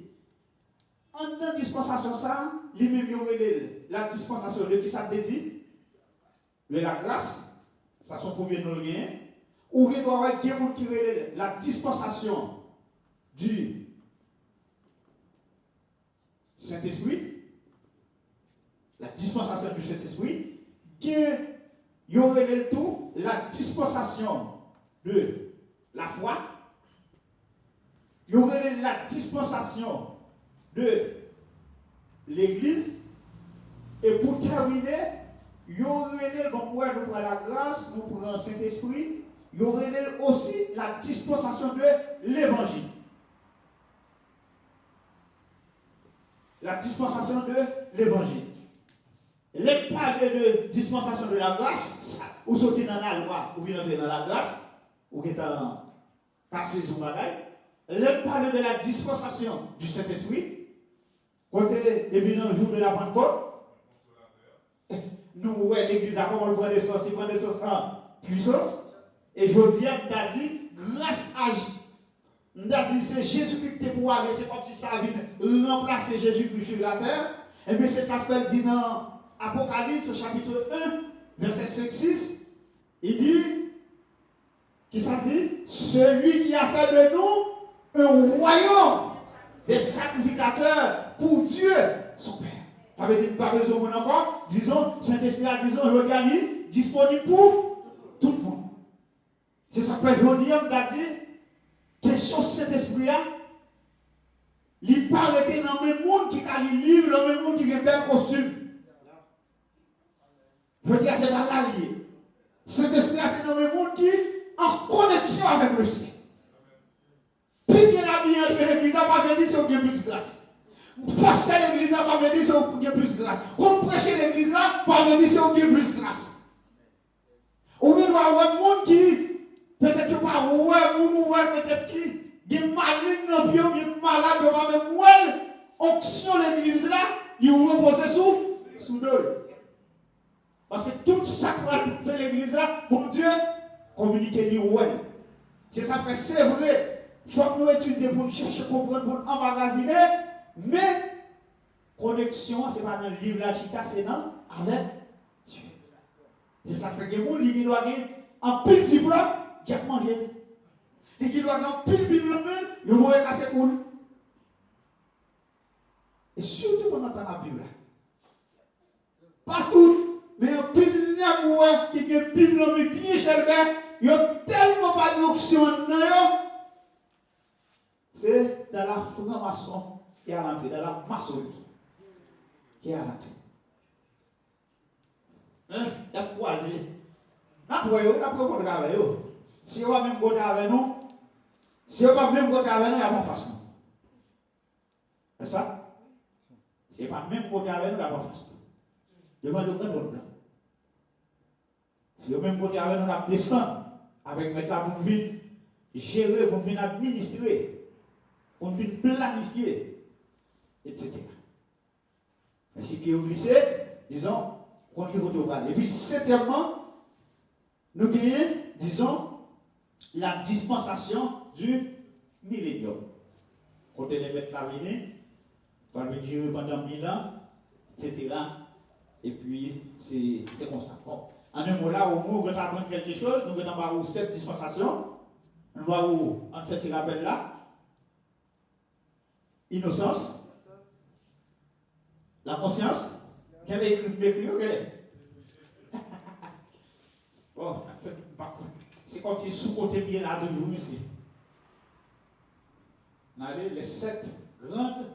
En la dispensation, ça, lui-même, la dispensation de qui ça te dit? De la grâce, ça son premier nom lien. Ou il doit y avoir quelqu'un qui relève la dispensation du Saint-Esprit. La dispensation du Saint-Esprit. Il y aurait le tout la dispensation de la foi. Il y aurait la dispensation de l'Église. Et pour terminer, il y aurait nous prenons la grâce, nous prenons le Saint-Esprit, il y aurait aussi la dispensation de l'Évangile. La dispensation de l'Évangile. Les parler de dispensation de la grâce, ou sortir dans la loi, ou venir dans la grâce, ou qui est en cassé sur bagaille. Les parler de la dispensation du Saint-Esprit. Côté, depuis le jour de la Pentecôte, nous, l'église a comment prendre des sens, il prend des sens en puissance. Et je dis, on a dit, grâce à on a dit, c'est Jésus-Christ qui est pour aller, c'est comme si ça vient remplacer Jésus-Christ sur la terre. Et bien, c'est ça fait dit dans Apocalypse, chapitre 1, verset 5-6. Il dit, qui ça dit? Celui qui a fait de nous un royaume des sacrificateurs pour Dieu, son Père. Pas besoin de encore, disons, Saint-Esprit a disons, regardez, disponible pour tout le monde. C'est ça que je dis, on a dit, question Saint-Esprit, il parle dans le même monde qui a le livre, dans le même monde qui a un bel costume. Je dis, c'est pas là lié. Saint-Esprit, c'est dans le même monde qui est en connexion avec le ciel. Plus bien habillé entre l'église, on va venir, c'est bien plus grâce. Parce que l'église n'a pas venu, c'est au bien plus grâce. Comme prêcher l'église là, pas venir, c'est au bien plus grâce. On doit avoir un monde qui, peut-être pas, peut-être qui, est maligne dans le pied, qui est malade, on va même voir, onction l'église là, il repose sous deux. Parce que tout ça que l'église là, pour Dieu, communiquer lui ouais. C'est ça que c'est vrai. Il faut que nous étudions pour chercher, comprendre, pour emmagasiner. Mais, connexion, ce n'est pas dans le livre la chita, c'est dans avec Dieu. Et ça fait que les gens qui doivent avoir un petit diplôme, qui a mangé. Et qui doivent avoir un petit diplôme, ils vont casser cool. Et surtout pendant la Bible. Pas tout, mais un petit nègre qui a une Bible bien chère, il y a tellement pas d'option dans c'est dans la franc-maçon qui est à l'entrée, dans la maçonnerie qui est à l'entrée. Il a croisé. N'a pas avec eux. Si on va même côté avec nous, si on va même côté avec nous, il y a pas de façon. C'est ça? Si on va même côté avec nous, il y a pas de façon. Demande au grand blanc. Si on même côté avec nous, on va descendre avec mettre la pour venir gérer, pour venir administrer, pour venir planifier, etc. Ainsi que vous glissez, disons, qu'on y retourne. Et puis, septièmement, nous gagnons, disons, la dispensation du millénium. Quand on est mettre la venue, on va venir pendant 1000 ans, etc. Et puis, c'est comme ça. Bon. En un mot là, où nous allons apprendre quelque chose, nous allons voir cette dispensation, nous allons voir où, en fait, il rappelle là, innocence, la conscience, quelle est écrite, quelle est? Bon, c'est comme si sous-côté bien là de nous ici. On a les 7 grandes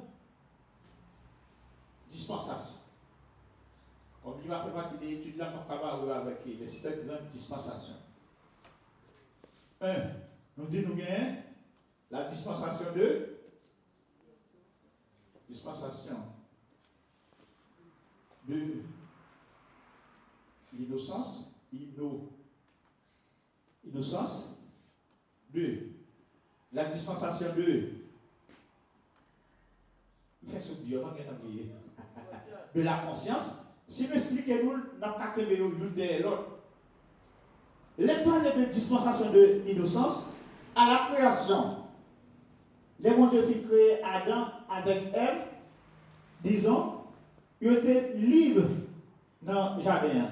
dispensations. Comme il va faire partie des études là, nous avons avec les 7 grandes dispensations. 1. Nous disons nous gagnons la dispensation de l'innocence. Innocence. 2. La dispensation de la conscience. Si vous expliquez nous, nous n'avons pas que l'une de l'autre. Les parler de dispensation de l'innocence à la création. Les mondes de créé Adam avec Ève, disons, ils étaient libres dans le jardin.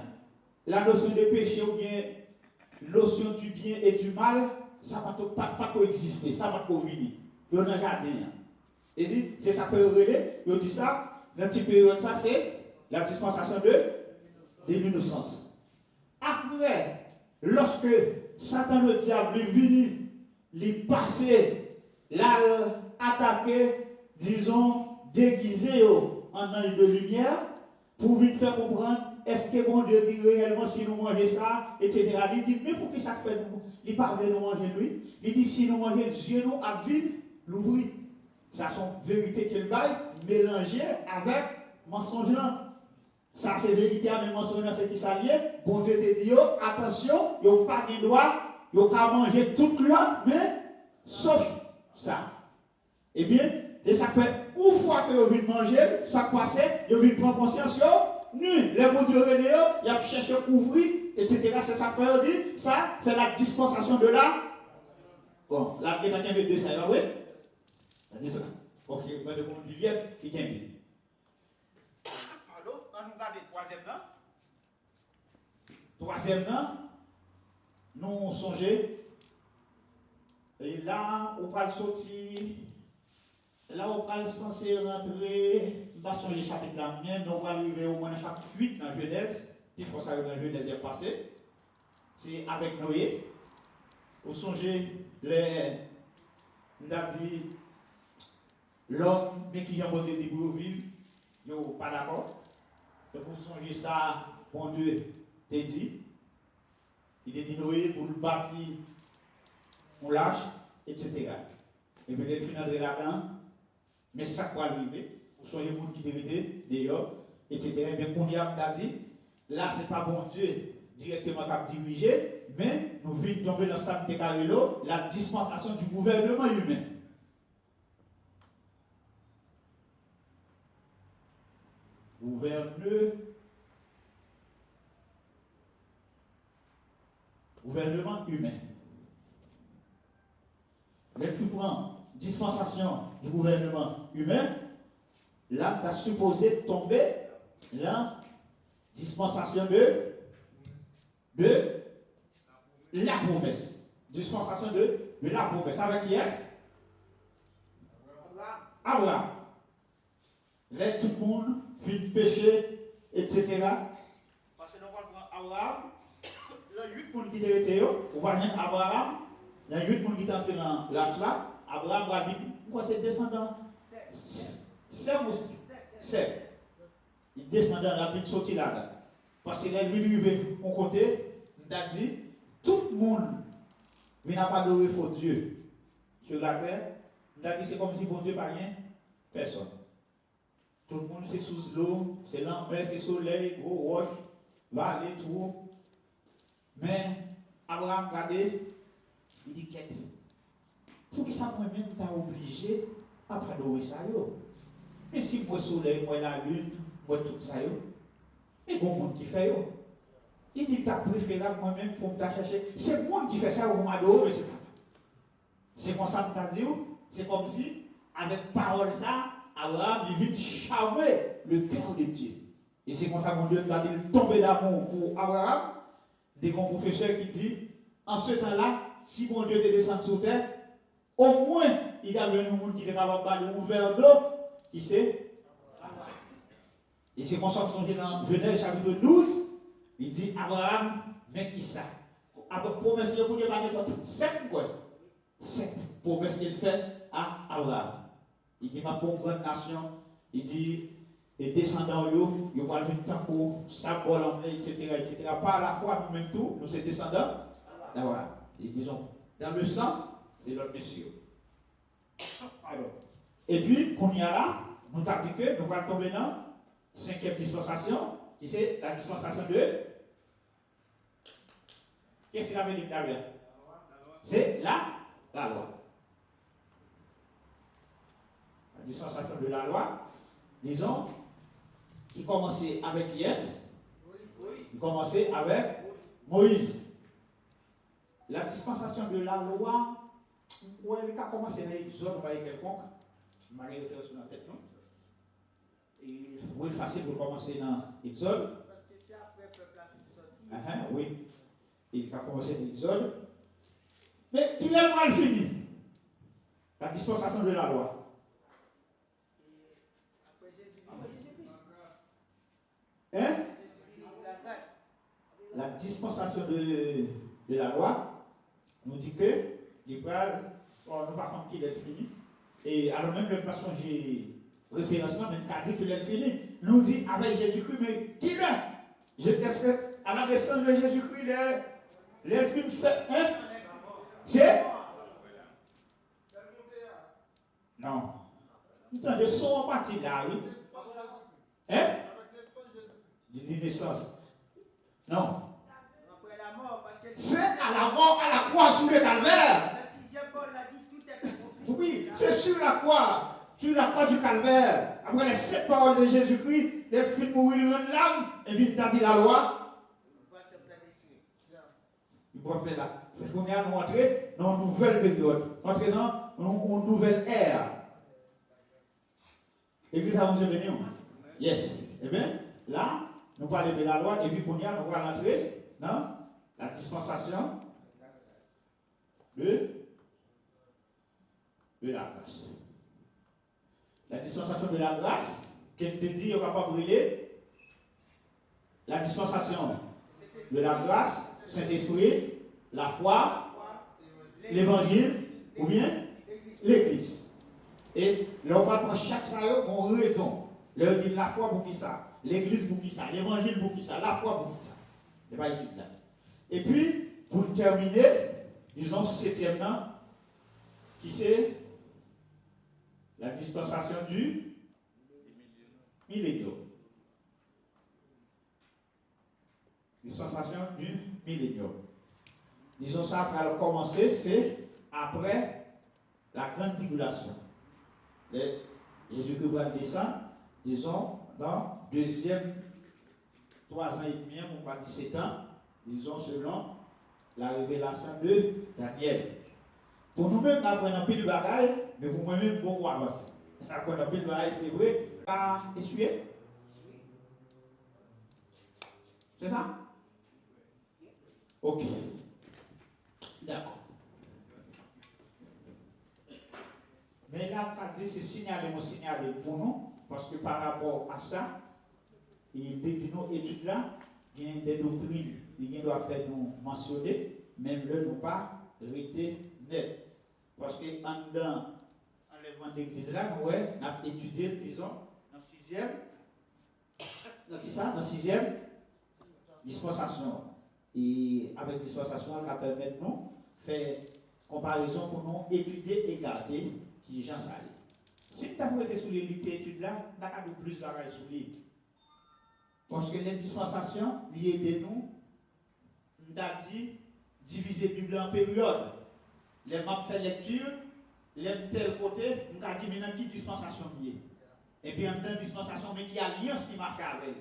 La notion de péché ou bien notion du bien et du mal, ça ne va pas coexister, ça ne va pas venir. Ils sont dans le jardin. Et dit, c'est ça que vous relevez, ils dit ça, dans cette période, ça c'est la dispensation de l'innocence. Après, lorsque Satan le diable est venu, il passé, l'a attaqué, disons, déguisé en ange de lumière, pour lui faire comprendre. Est-ce que bon Dieu dit réellement si nous mangeons ça, etc. Il dit, mais pour qui ça fait nous? Il parle de nous manger lui. Il dit, si nous mangeons Dieu, nous à vide, l'ouvrir. Ça sont vérité qu'il baille, mélangée avec mensonge là. Ça c'est vérité avec mensonge là, c'est qui s'allie. Bon Dieu te dit, attention, il n'y a pas de droit, il n'y a qu'à manger toute l'autre, mais sauf ça. Eh bien, et ça fait une fois que vous venez manger, ça passe, vous venez prendre conscience. Nu, les mots de René, il a cherché à couvrir, etc. C'est ça qu'on dit. Ça, c'est la dispensation de la. Bon, la qui est avec 2 ça va, oui? Ok, mais le monde dit yes, il vient bien. Alors, on nous regarde le 3e an. 3e an, nous songeons. Et là, on va sortir. Là, on va censé rentrer. On va changer le chapitre là, mais on va arriver au moins au chapitre 8 dans Genèse. Il faut ça dans Genèse est passé. C'est avec Noé. Vous songez, on a dit, l'homme, mais qui a monté des pour vivre, il n'est pas d'accord. Donc vous songez ça, bon Dieu t'a dit. Il a dit Noé pour le bâtir, on lâche, etc. Et peut-être finir là-dedans, mais ça va arriver. Vous soyez les gens qui vérité, d'ailleurs, etc. Mais qu'on y a dit, là, ce n'est pas bon Dieu directement qui a dirigé, mais nous venons tomber dans ce de Carrelo, la dispensation du gouvernement humain. Gouvernement humain. Le plus grand dispensation du gouvernement humain, là, tu as supposé tomber la dispensation de la promesse. Dispensation de la promesse. Avec qui est-ce? Abraham. Là, tout le monde fait péché, etc. Parce que nous allons prendre Abraham, là, 8 personnes qui étaient restés, on va prendre Abraham, il y a 8 personnes qui sont entrés dans l'âge là. Abraham va dire, pourquoi c'est descendant? C'est aussi. C'est. Il descend dans la vie de sortir là. Parce que là, lui, il arrive au côté, il a dit, tout le monde vient pas adorer faux Dieu sur la terre. Il a dit, c'est comme si bon Dieu n'a rien, personne. Tout le monde c'est sous l'eau, c'est l'enfer, c'est soleil, gros roche, va aller tout. Mais Abraham regardez, il dit qu'est-ce pour que ça moi-même t'as obligé à pas adorer ça yo. Mais si moi soleil, moi la lune, moi tout ça yo, mais bon monde qui fait yo. Il dit t'as préférable moi-même pour me chercher. C'est moi qui fait ça pour m'adorer, mais c'est pas. C'est comme ça que t'as dit, c'est comme si avec parole ça, Abraham il vient charmer le cœur de Dieu. Et c'est comme ça que mon Dieu a tombé d'amour pour Abraham. Des grands professeurs qui disent, en ce temps-là, si mon Dieu te descend sur terre, au moins, il y a un monde qui est capable de ouvert d'eau, qui c'est et c'est comme ça que son dans Genèse chapitre 12, il dit, Abraham, mais qui ça? Promesse de Dieu par n'importe 7 quoi? 7 promesses qu'il fait à Abraham. Il dit, ma pour une grande nation, il dit, et descendants, ils vont venir tant pour ça, etc. Par la foi, nous-mêmes tous, nous sommes descendants d'Abraham. Et disons, dans le sang, c'est notre monsieur. Alors, et puis, qu'on y a là, nous avons dit que nous allons tomber dans la 5e dispensation, qui c'est la dispensation de. Qu'est-ce qu'il avait dit derrière? C'est la loi. La dispensation de la loi, disons, qui commençait avec Yes, qui commençait avec Moïse. La dispensation de la loi, où elle a commencé dans l'Exode, on va y quelconque, je m'en ai référé sur la tête, non? Et oui, facile pour commencer dans l'Exode. Parce que c'est après le peuple a fini sortir. Oui, il a commencé dans l'Exode. Mais qui est mal fini? La dispensation de la loi. Hein? La dispensation de la loi nous dit que l'Hébreu, on ne va pas qu'il est fini. Et alors même le façon j'ai référencement, même qu'a dit qu'il est fini, nous dit avec Jésus-Christ, mais qui l'est? Est-ce que à la naissance de Jésus-Christ, les films fait, hein? C'est? Non. Entendez, son parti là, oui. Hein? Il dit naissance. Non. C'est à la mort, à la croix sous le calvaire. La 6e Paul l'a dit, tout est accompli. Oui, c'est sur la croix du calvaire. Après les 7 paroles de Jésus-Christ, les films mourir une l'âme, et puis il t'a dit la loi. Il faut faire là. C'est qu'on est à nous entrer dans une nouvelle période, entrer dans une nouvelle ère. L'église a vous béni. Yes. Eh bien, là, nous parlons de la loi, et puis pour nous allons entrer dans la dispensation de la grâce. La dispensation de la grâce, qu'elle te dit, on ne va pas brûler. La dispensation de la grâce, Saint-Esprit, la foi, l'évangile, ou bien l'église. Et là, on va prendre chaque saillot en raison. Là, on dit la foi pour qui ça, l'église pour qui ça, l'évangile pour qui ça, la foi pour qui ça. C'est pas écrit là. Et puis, pour terminer, disons 7e an, qui c'est la dispensation du millénium. Dispensation du millénium. Disons ça, après commencer, c'est après la grande tribulation. Jésus-Christ va descendre, disons, dans 3 ans et demi, on va dire 7 ans, disons selon la révélation de Daniel. Pour nous-mêmes, nous apprenons pile de bagaille, mais pour moi-même, beaucoup avancer. Nous apprenons pile de bagaille, c'est vrai, pas essuyer. C'est ça? Ok. D'accord. Mais là, quand dit c'est signaler pour nous, Parce que par rapport à ça, il dit nos études là, il y a des doctrines, il doit faire nous mentionner, même le nous pas arrêter net. Parce que dans l'enlèvement d'église là, nous avons étudié, disons, dans la sixième dispensation. Et avec dispensation, elle va permettre de nous faire comparaison pour nous étudier et garder qui gens ça. Si tu as été sur les études là, tu as plus de travail sur les. Parce que les dispensations liées de nous, on a dit diviser la Bible en périodes. Les maps fait lecture, les tel côté, on a dit maintenant qui dispensation liée. Et puis en même dispensation, mais qui alliance qui marche avec.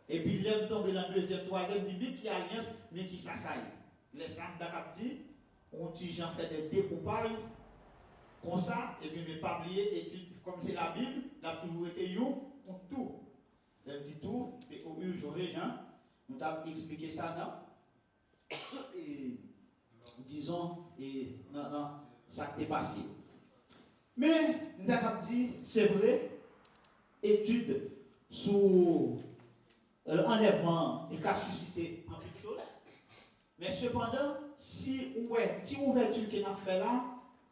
Et puis l'aime tomber dans le deuxième, troisième, dit qui alliance, mais qui s'assaille. Les saints d'Akab dit, on dit j'en fais des découpages comme ça, et puis ne pas oublier, et comme c'est la Bible, la toujours été you, pour tout. Elle dit tout, et au mieux, j'aurais Jean, nous avons expliqué ça, non? Et disons, et non, ça t'est passé. Mais nous avons dit, c'est vrai, étude sur l'enlèvement des cas suscités en toute chose. Mais cependant, si ouverture qu'il a fait là,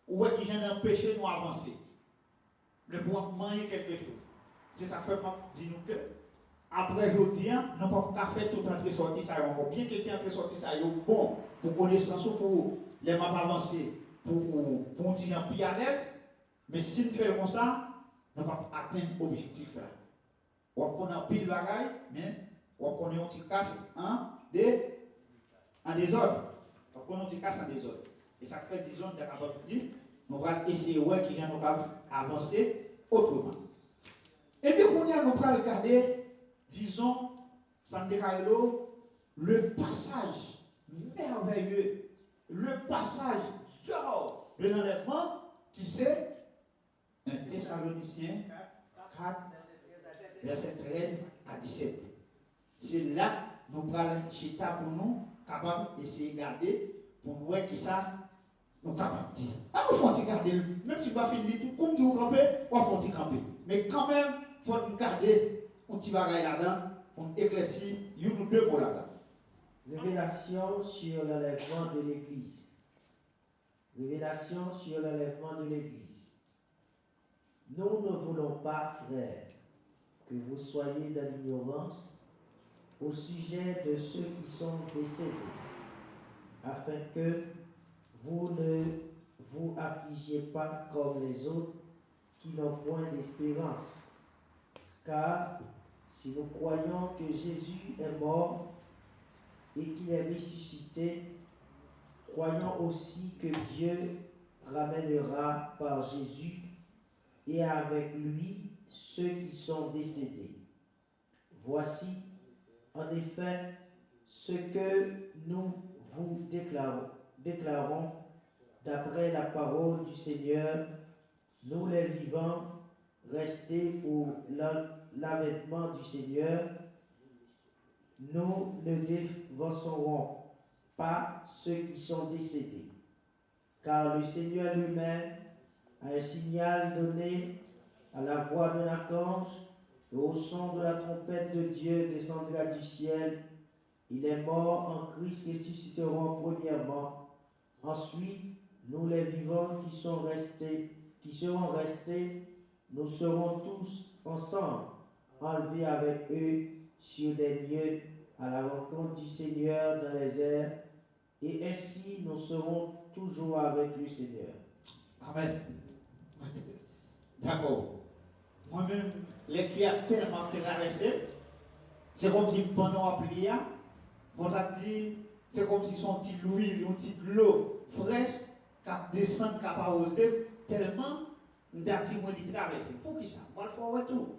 ou qui vient d'empêcher nous avancer, le pouvoir manger quelque chose. C'est ça que fait dire nous que, après aujourd'hui, nous ne pouvons pas faire tout entrer sorti ça encore. Bien que quelqu'un entre sorti ça, il est bon pour connaissance, pour les maps avancer, pour dire un pied à l'aise. Mais si nous faisons comme ça, nous ne pouvons pas atteindre l'objectif là. On connaît un pile bagaille, mais on connaît un petit casse en désordre. On connaît un petit casse en désordre. Et ça fait 10 ans qu'on est capable de dire, nous allons essayer de nous avancer autrement. Et puis, on nous allons regarder, disons, le passage merveilleux, le passage d'or de l'enlèvement, qui c'est 1 Thessaloniciens 4, verset 13 à 17. C'est là que nous allons chita pour nous, capables d'essayer de garder, pour nous voir qui ça nous capables de dire. Ah, nous faut garder, même si nous ne finir tout, comme nous camper, on faut camper. Mais quand même, il faut nous garder un petit bagage là-dedans, pour nous éclaircir, une ou deux mots là-dedans. Révélation sur l'enlèvement de l'Église. Révélation sur l'enlèvement de l'Église. Nous ne voulons pas, frères, que vous soyez dans l'ignorance au sujet de ceux qui sont décédés, afin que vous ne vous affligiez pas comme les autres qui n'ont point d'espérance. Car si nous croyons que Jésus est mort et qu'il est ressuscité, croyons aussi que Dieu ramènera par Jésus et avec lui ceux qui sont décédés. Voici, en effet, ce que nous vous déclarons d'après la parole du Seigneur, nous les vivants, restés pour l'avènement du Seigneur, nous ne dévancerons pas ceux qui sont décédés, car le Seigneur lui-même a un signal donné à la voix d'un archange et au son de la trompette de Dieu descendra du ciel. Il est mort en Christ ressusciteront premièrement. Ensuite, nous les vivants qui seront restés, nous serons tous ensemble enlevés avec eux sur des lieux à la rencontre du Seigneur dans les airs, et ainsi nous serons toujours avec le Seigneur. Amen. D'accord. Moi-même, les cris a tellement traversé, c'est comme si pendant la prière, on a dit, c'est comme si son petit l'huile, une petite l'eau fraîche, qui descend, qui a osé, tellement, on a dit, moi, il traverse. Pour qui ça? Moi, il faut voir tout.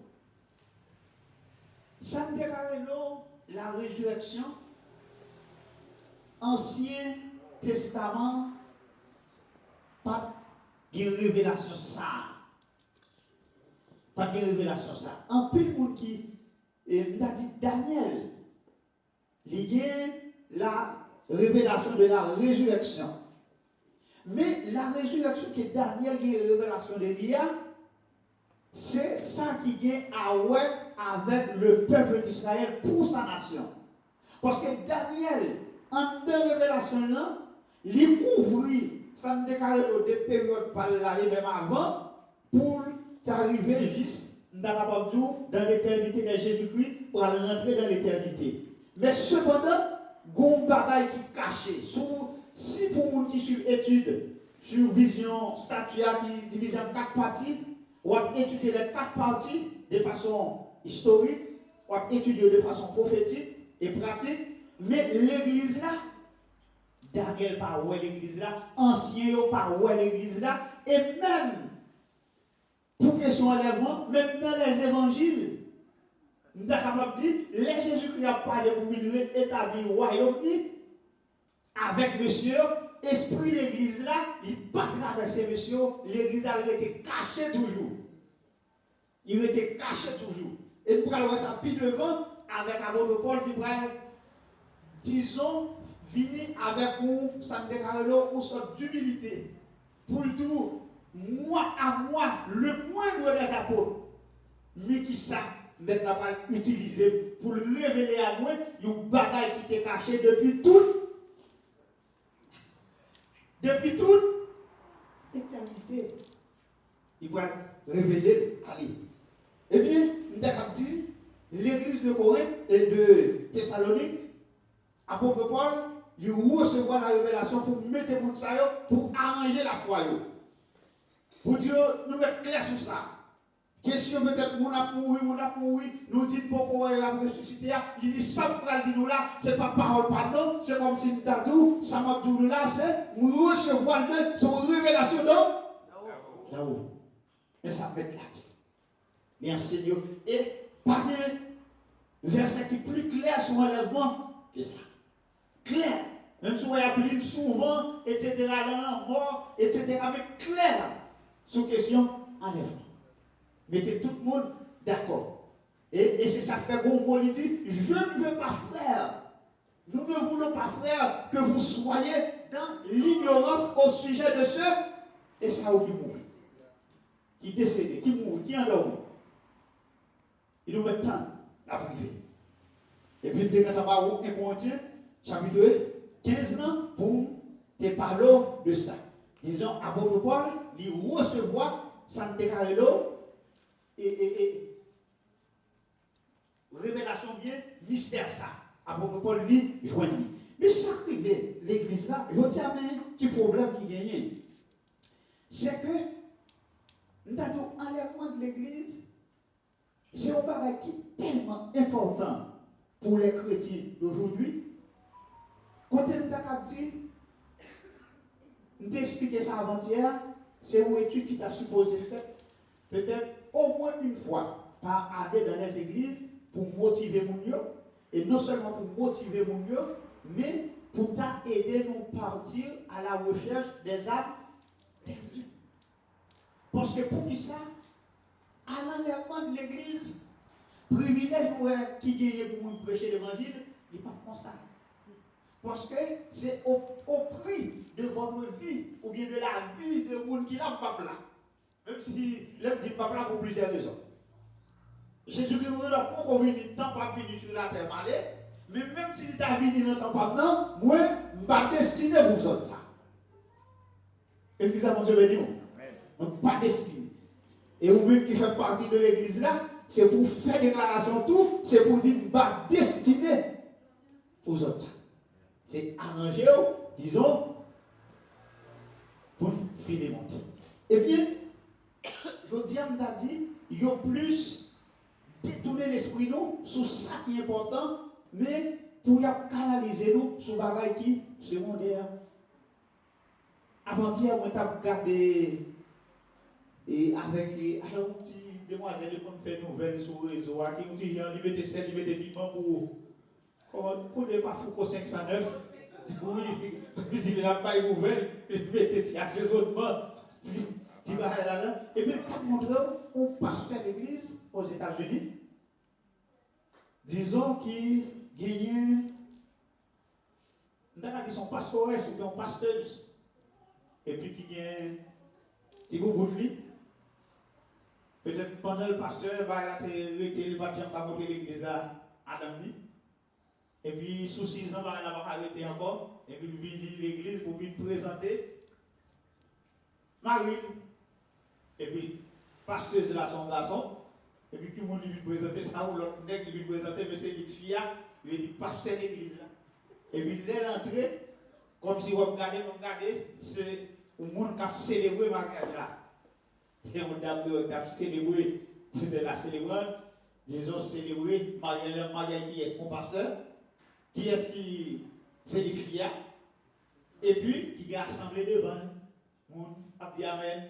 Ça me déclare la résurrection, Ancien Testament, pas de révélation ça. Pas de révélation ça. En plus, de monde qui m'a dit Daniel, il y a la révélation de la résurrection. Mais la résurrection que Daniel, qui est la révélation de l'IA, C'est ça qui vient à ouais avec le peuple d'Israël pour sa nation. Parce que Daniel, en deux révélations là, il couvrit, ça me déclare des périodes par là et même avant, pour arriver juste dans l'éternité de Jésus-Christ, pour aller rentrer dans l'éternité. Mais cependant, il y a un bagaille qui est caché. Si pour vous qui suivent études sur vision statua qui divise en 4 parties, on va étudier les 4 parties de façon historique, on va étudier de façon prophétique et pratique, mais l'église là, Daniel par où l'église là, ancien par où l'église là, et même pour question enlèvement, même dans les évangiles, nous sommes capables de dire, les Jésus-Christ a parlé pour nous établir le royaume avec monsieur, esprit de l'église là, il n'a pas traversé monsieur, l'église a été cachée toujours. Il était caché toujours. Et nous allons voir ça plus devant avec l'apôtre Paul qui va, disons, venir avec nous, ça me déclare une sorte d'humilité. Pour tout, moi à moi, le moindre des apôtres, mais qui ça, maintenant va utiliser pour le révéler à moi, une bagaille qui était cachée depuis toute éternité. Il va révéler, allez. Eh bien, nous avons dit, l'église de Corinthe et de Thessalonique, apôtre Paul, il recevoir la révélation pour mettre mon ça, pour arranger la foi. Pour dire, nous mettre clair sur ça. Question peut-être, mon a mouru, nous dit pourquoi il a ressuscité. Il dit, ça me dit nous là, c'est pas parole, pardon, c'est comme si nous avons dit, ça m'a dit nous là, c'est nous recevoir son révélation là-haut. Mais ça peut être là. Bien Seigneur. Et pas de verset qui est plus clair sur l'enlèvement que ça. Clair. Même si on appelle souvent, etc., dans la mort, etc., mais clair sur question enlèvement. Mettez tout le monde d'accord. Et c'est ça que fait bon il dit, je ne veux pas, frère. Nous ne voulons pas, frère, que vous soyez dans l'ignorance au sujet de ceux et ça qui mourent. Qui décèdent, qui mourent, qui endorment. Il nous met temps à priver. Et puis, dès qu'on va au 1 Corinthiens, chapitre 15 ans, pour te parler de ça. Disons, apôtre Paul, il recevoir, ça ne déclare l'eau, et révélation bien, mystère ça. Apôtre Paul, lui, joignit. Mais ça privé, l'église là, je tiens à un petit problème qui gagne. C'est que, nous avons enlèvement de l'église. C'est un bagage qui est tellement important pour les chrétiens d'aujourd'hui. Quand nous avons dit, nous expliqué ça avant-hier, c'est une étude qui t'a supposé faire, peut-être au moins une fois, par année dans les églises, pour motiver mon mieux, et non seulement pour motiver mon mieux, mais pour t'aider nous partir à la recherche des âmes perdues. Parce que pour qui ça? À l'enlèvement de l'église, privilège qui gagne pour nous prêcher l'évangile, il n'est pas comme ça. Parce que c'est au prix de votre vie, ou bien de la vie de monde qui n'a pas là. Même si l'homme dit pas là pour plusieurs raisons. Jésus-Christ nous a pas qu'on vient de temps pas fini sur la terre malé, mais même si il t'a venu dans le temps pas maintenant, moi, je ne pas destiné pour vous ça. Église à mon Dieu béni. Donc pas destiné. Et vous-même qui faites partie de l'église là, c'est pour faire déclaration tout, c'est pour dire pas destiné aux autres. C'est arrangé, disons, pour finir mon temps. Eh bien, je dis à dit, il y a plus détourner l'esprit nous sur ça qui est important, mais pour canaliser nous sur des qui secondaire. Avant-hier, on t'a regardé et avec une petite demoiselle qui fait nouvelles sur le réseau, qui nous dit, il mettait celle, il mettait piment pour ne pas Foucault 509. Oui, puis il n'a pas une nouvelle, il mettait assaisonnement. Et puis, quand on pasteur de l'église aux États-Unis, disons qu'il gagne, qui sont pasteurs, qui sont pasteurs, et puis qui gagne, qui beaucoup de vie, peut-être pendant le pasteur, bah, il a arrêté, il va pas monter l'église à Adamni. Et puis, sous 6 ans, bah, il va arrêter encore. Et puis, il vient l'église pour venir présenter Marie. Et puis, pasteur, là, son garçon. Et puis, qui m'a dit présenter ça, ou l'autre nègre qui vient présenter, mais c'est une fille, il dit pasteur l'église là. Et puis, il est entré, comme si vous regardez, c'est le monde qui a célébré le mariage là. Et on a célébré, c'était la célébrante, disons célébré, mariage qui est mon pasteur, qui est-ce qui, c'est les filles, et puis qui a rassemblé devant, on a dit Amen.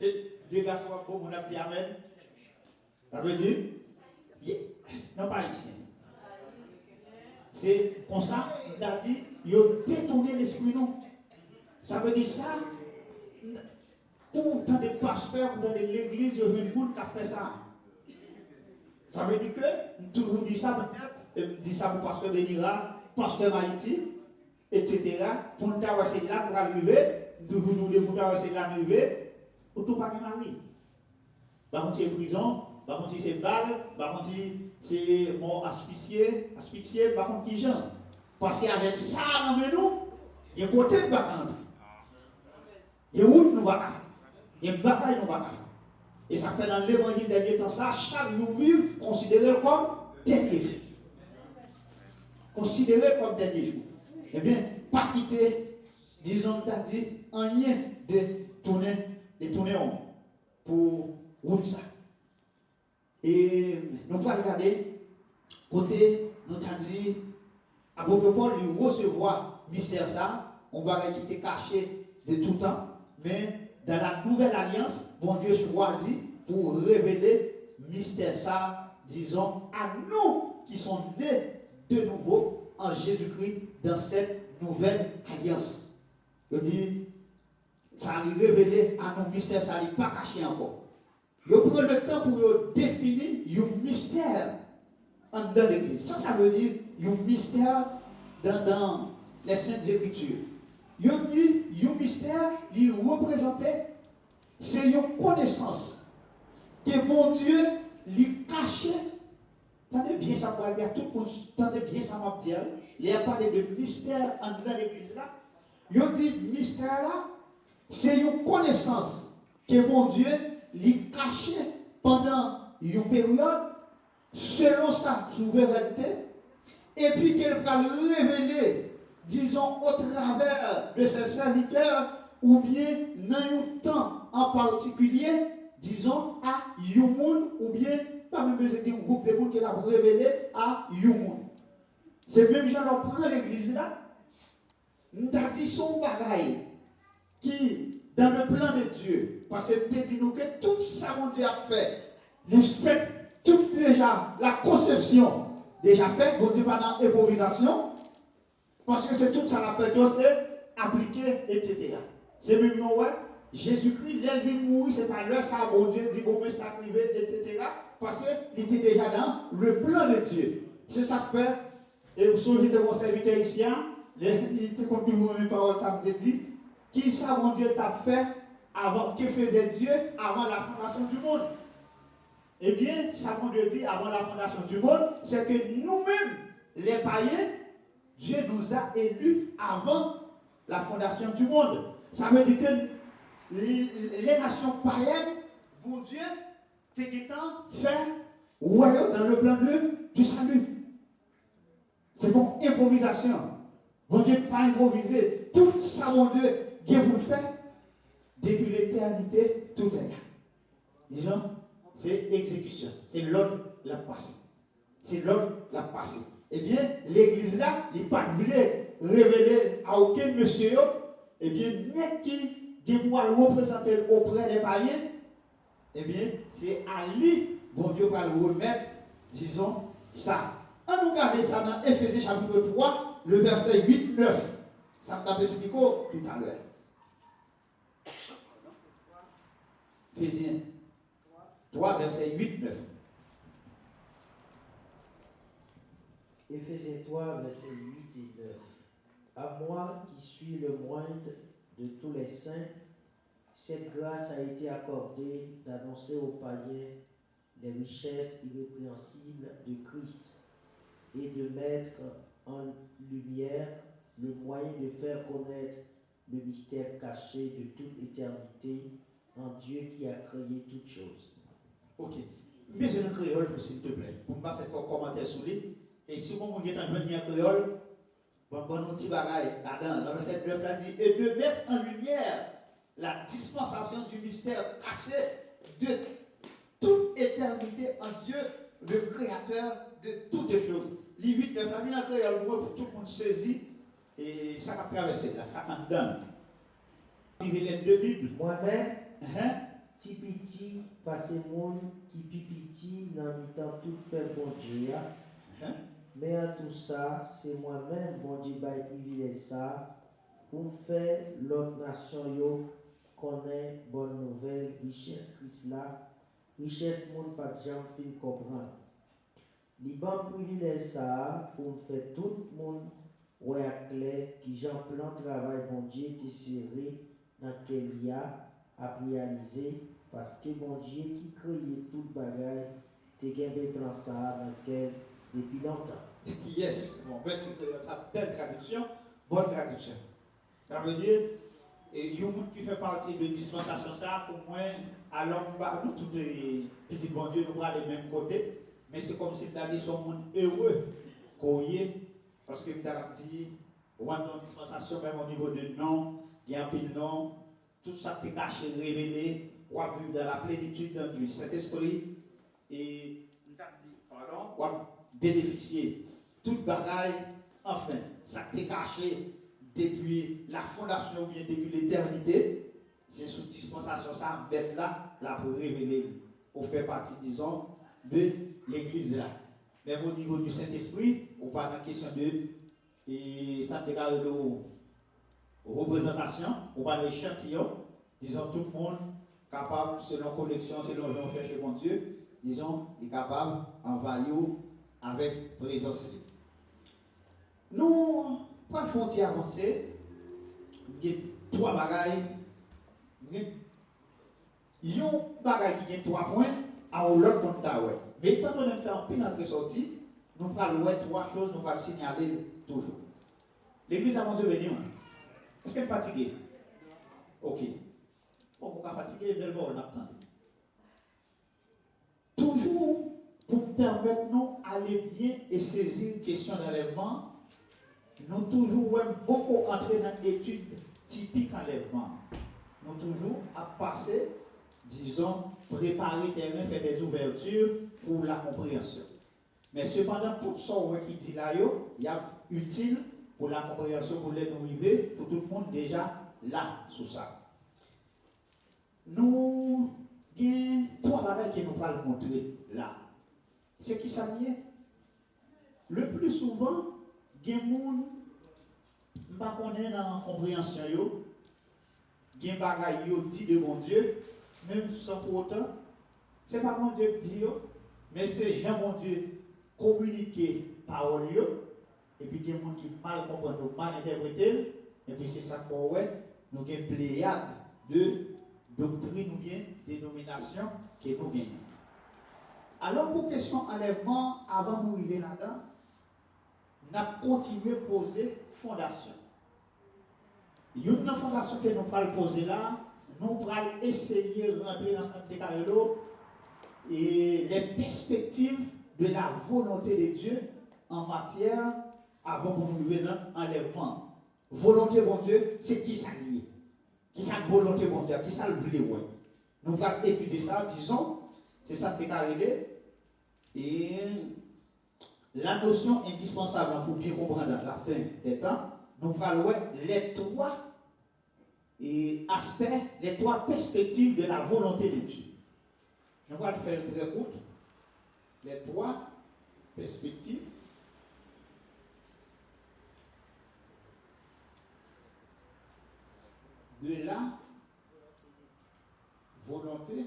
Deux garçons pour on a dit Amen. Ça veut dire, non pas ici. C'est comme ça, il a dit, il a détourné l'esprit nous. Ça veut dire ça. Pour dans des pasteurs, dans l'église, il y a une monde qui a fait ça. Ça veut dire que, toujours dit ça peut-être, dit ça pour pasteur Benira, pasteur Maïti, etc. Pour nous avoir c'est là pour arriver, toujours nous devons avoir c'est là pour arriver, pour tout pas de mari. Par contre, c'est prison, par contre, c'est balle, par contre, c'est mort asphyxié, par contre, qui genre. Parce qu'avec ça, nous, il y a un côté de vacante. Il y a une route, nous va faire. Il y a une bataille, nous va faire. Et ça fait dans l'évangile des derniers temps, ça, chaque nous vivre, considéré comme dernier jour. Considéré comme dernier jour. Eh bien, pas quitter, disons, t'as dit, un lien de tourner on pour route ça. Et nous pouvons regarder, côté, nous avons dit, apôtre Paul lui recevoir mystère ça, on va quitter caché de tout temps, mais dans la nouvelle alliance, bon Dieu choisit pour révéler mystère ça, disons, à nous qui sommes nés de nouveau en Jésus-Christ dans cette nouvelle alliance. Je dis, ça a révélé à nous mystère, ça n'est pas caché encore. Je prends le temps pour définir un mystère dans l'église. Ça veut dire un mystère dans les Saintes Écritures. Il dit, un mystère, il représentait, c'est une connaissance que mon Dieu lui cachait. Tendez bien ça pour dire, tout le monde, tendez bien ça m'a dit. Il y a parlé de mystère dans l'église là. Il dit, mystère là, c'est une connaissance que mon Dieu lui cachait pendant une période, selon sa souveraineté, et puis qu'elle va le révéler, disons, au travers de ses serviteurs, ou bien dans un temps en particulier, disons, à Yumoun, ou bien, pas même besoin de dire un groupe de monde qu'elle a révélé à Yumoun. C'est même gens qui prend l'église là, nous avons dit son bagaille qui, dans le plan de Dieu, parce que nous dit nous que tout ça mon Dieu a fait, les fait tout déjà, la conception déjà faite, bon Dieu pas dans l'improvisation, parce que c'est tout ça la fait, c'est appliqué, etc. C'est même non, ouais, Jésus-Christ, il vient mourir, c'est pas l'heure ça, bon Dieu dit bon, mais ça arrivé, etc. Parce qu'il était déjà dans le plan de Dieu. C'est ça que fait, et vous souvenez de mon serviteur ici, il était comme mes paroles, ça me dit, qui ça, mon Dieu, t'a fait avant, que faisait Dieu avant la fondation du monde? Eh bien, ça, mon Dieu dit, avant la fondation du monde, c'est que nous-mêmes, les païens, Dieu nous a élus avant la fondation du monde. Ça veut dire que les nations païennes, mon Dieu, c'est qu'il fait royaume dans le plan du salut. C'est bon, improvisation. Mon Dieu, pas improviser. Tout ça, mon Dieu, Dieu vous le fait. Depuis l'éternité, tout est là. Disons, c'est exécution. C'est l'ordre la passé. C'est l'ordre la passé. Eh bien, l'église là, il n'est pas voulu révéler à aucun monsieur. Eh bien, n'est qui doit le représenter auprès des païens. Eh bien, c'est à lui, bon Dieu, va le remettre, disons, ça. On nous regarde ça dans Éphésiens chapitre 3, le verset 8-9. Ça m'a expliqué tout à l'heure. Éphésiens 3, verset 8-9. Éphésiens 3, verset 8 et 9. À moi qui suis le moindre de tous les saints Cette grâce a été accordée d'annoncer aux païens les richesses irrépréhensibles de Christ et de mettre en lumière le moyen de faire connaître le mystère caché de toute éternité en Dieu qui a créé toutes choses. Ok. Mais je ne créole, s'il te plaît. Pour ne pas faire un commentaire sur lui. Et si vous avez un jeune créole, bon, petit bagaille là-dedans. Dans verset 9, là dit, et de mettre en lumière la dispensation du mystère caché de toute éternité en Dieu, le créateur de toutes choses. Les 8, 9, là, il a créé pour tout le monde saisi. Et ça va traverser là, ça va dedans. Les deux Bibles. Moi-même, Tipiti, passé monde qui pipiti dans le temps tout père bon Dieu. Mais en tout ça, c'est moi-même, bon Dieu, qui privilège ça, pour me faire l'autre nation yo connaît bonne nouvelle, richesse Christ là, richesse monde pas de gens fin comprendre. Li bon privilège ça pour me faire tout le monde ouais clair qui j'en plan travail bon Dieu t'est serré dans quel il y a à réaliser parce que bon Dieu qui crée tout bagaille t'es gagné plan ça dans quel depuis longtemps. Yes, bon, c'est ça belle traduction, bonne traduction. Ça veut dire, et il y a un monde qui fait partie de dispensation ça, pour moi, alors nous tous les petits bon Dieu, nous bras les mêmes côtés, mais c'est comme si tu as dit son monde heureux, qu'on y est, parce que tu as dit, on a une dispensation même au niveau de nom, il y a un pile nom, tout ça qui est caché, révélé, on a vu dans la plénitude du Saint-Esprit, et pardon, on a bénéficié toute bagaille, enfin, ça t'est caché depuis la fondation ou bien depuis l'éternité, c'est sous dispensation ça, mettre là, pour révéler, pour faire partie, disons, de l'église là. Même au niveau du Saint-Esprit, on parle de la question de, et ça déclare de représentation, on parle d'échantillon, disons tout le monde capable, selon collection, selon l'on fait chez mon Dieu, disons, est capable d'envahir avec présence. Nous, pour une frontière avancée, il y a trois bagailles. Il y a un bagaille qui a 3 points, à l'autre point. Mais étant donné que nous faisons une entrée sortie, nous parlons de 3 choses, nous allons signaler toujours. L'église a mon Dieu béni. Est-ce qu'elle est fatiguée? Ok. Bon, vous êtes fatigué, mais bon, on attend. Toujours pour permettre nous d'aller bien et saisir une question d'enlèvement, nous toujours beaucoup entrer dans l'étude typique enlèvement. Nous toujours à passer, disons, préparer terrain, faire des ouvertures pour la compréhension. Mais cependant, tout ce qui dit là, il y a utile pour la compréhension, pour les nous arriver, pour tout le monde déjà là, sur ça. Nous avons 3 bagages qui nous allons montrer là. C'est qui ça y est? Le plus souvent, il y a des gens qui ne connaissent pas dans la compréhension, il y a des bagages qui dit de mon Dieu, même sans pour autant, ce n'est pas mon Dieu qui dit, mais c'est Jean mon Dieu communiquer parole, et puis il y a des gens qui mal comprennent, mal interpréter, et puis c'est ça qu'on voit, nous avons une pléiade de doctrine ou bien dénomination que nous gagnons. Alors pour question enlèvement, avant de nous arriver là-dedans, nous avons continué à poser fondation. Une fondation que nous allons poser là, nous allons essayer de rentrer dans ce décalage et les perspectives de la volonté de Dieu en matière, avant de nous arriver dans l'enlèvement. Volonté de Dieu, c'est qui ça lié? Qui ça volonté de Dieu? Qui ça le voulait? Nous allons étudier ça, disons, c'est ça qui est arrivé. Et la notion indispensable pour bien comprendre la fin des temps, nous parlons les 3 aspects, les 3 perspectives de la volonté de Dieu. Je vais le faire très court. Les 3 perspectives de la volonté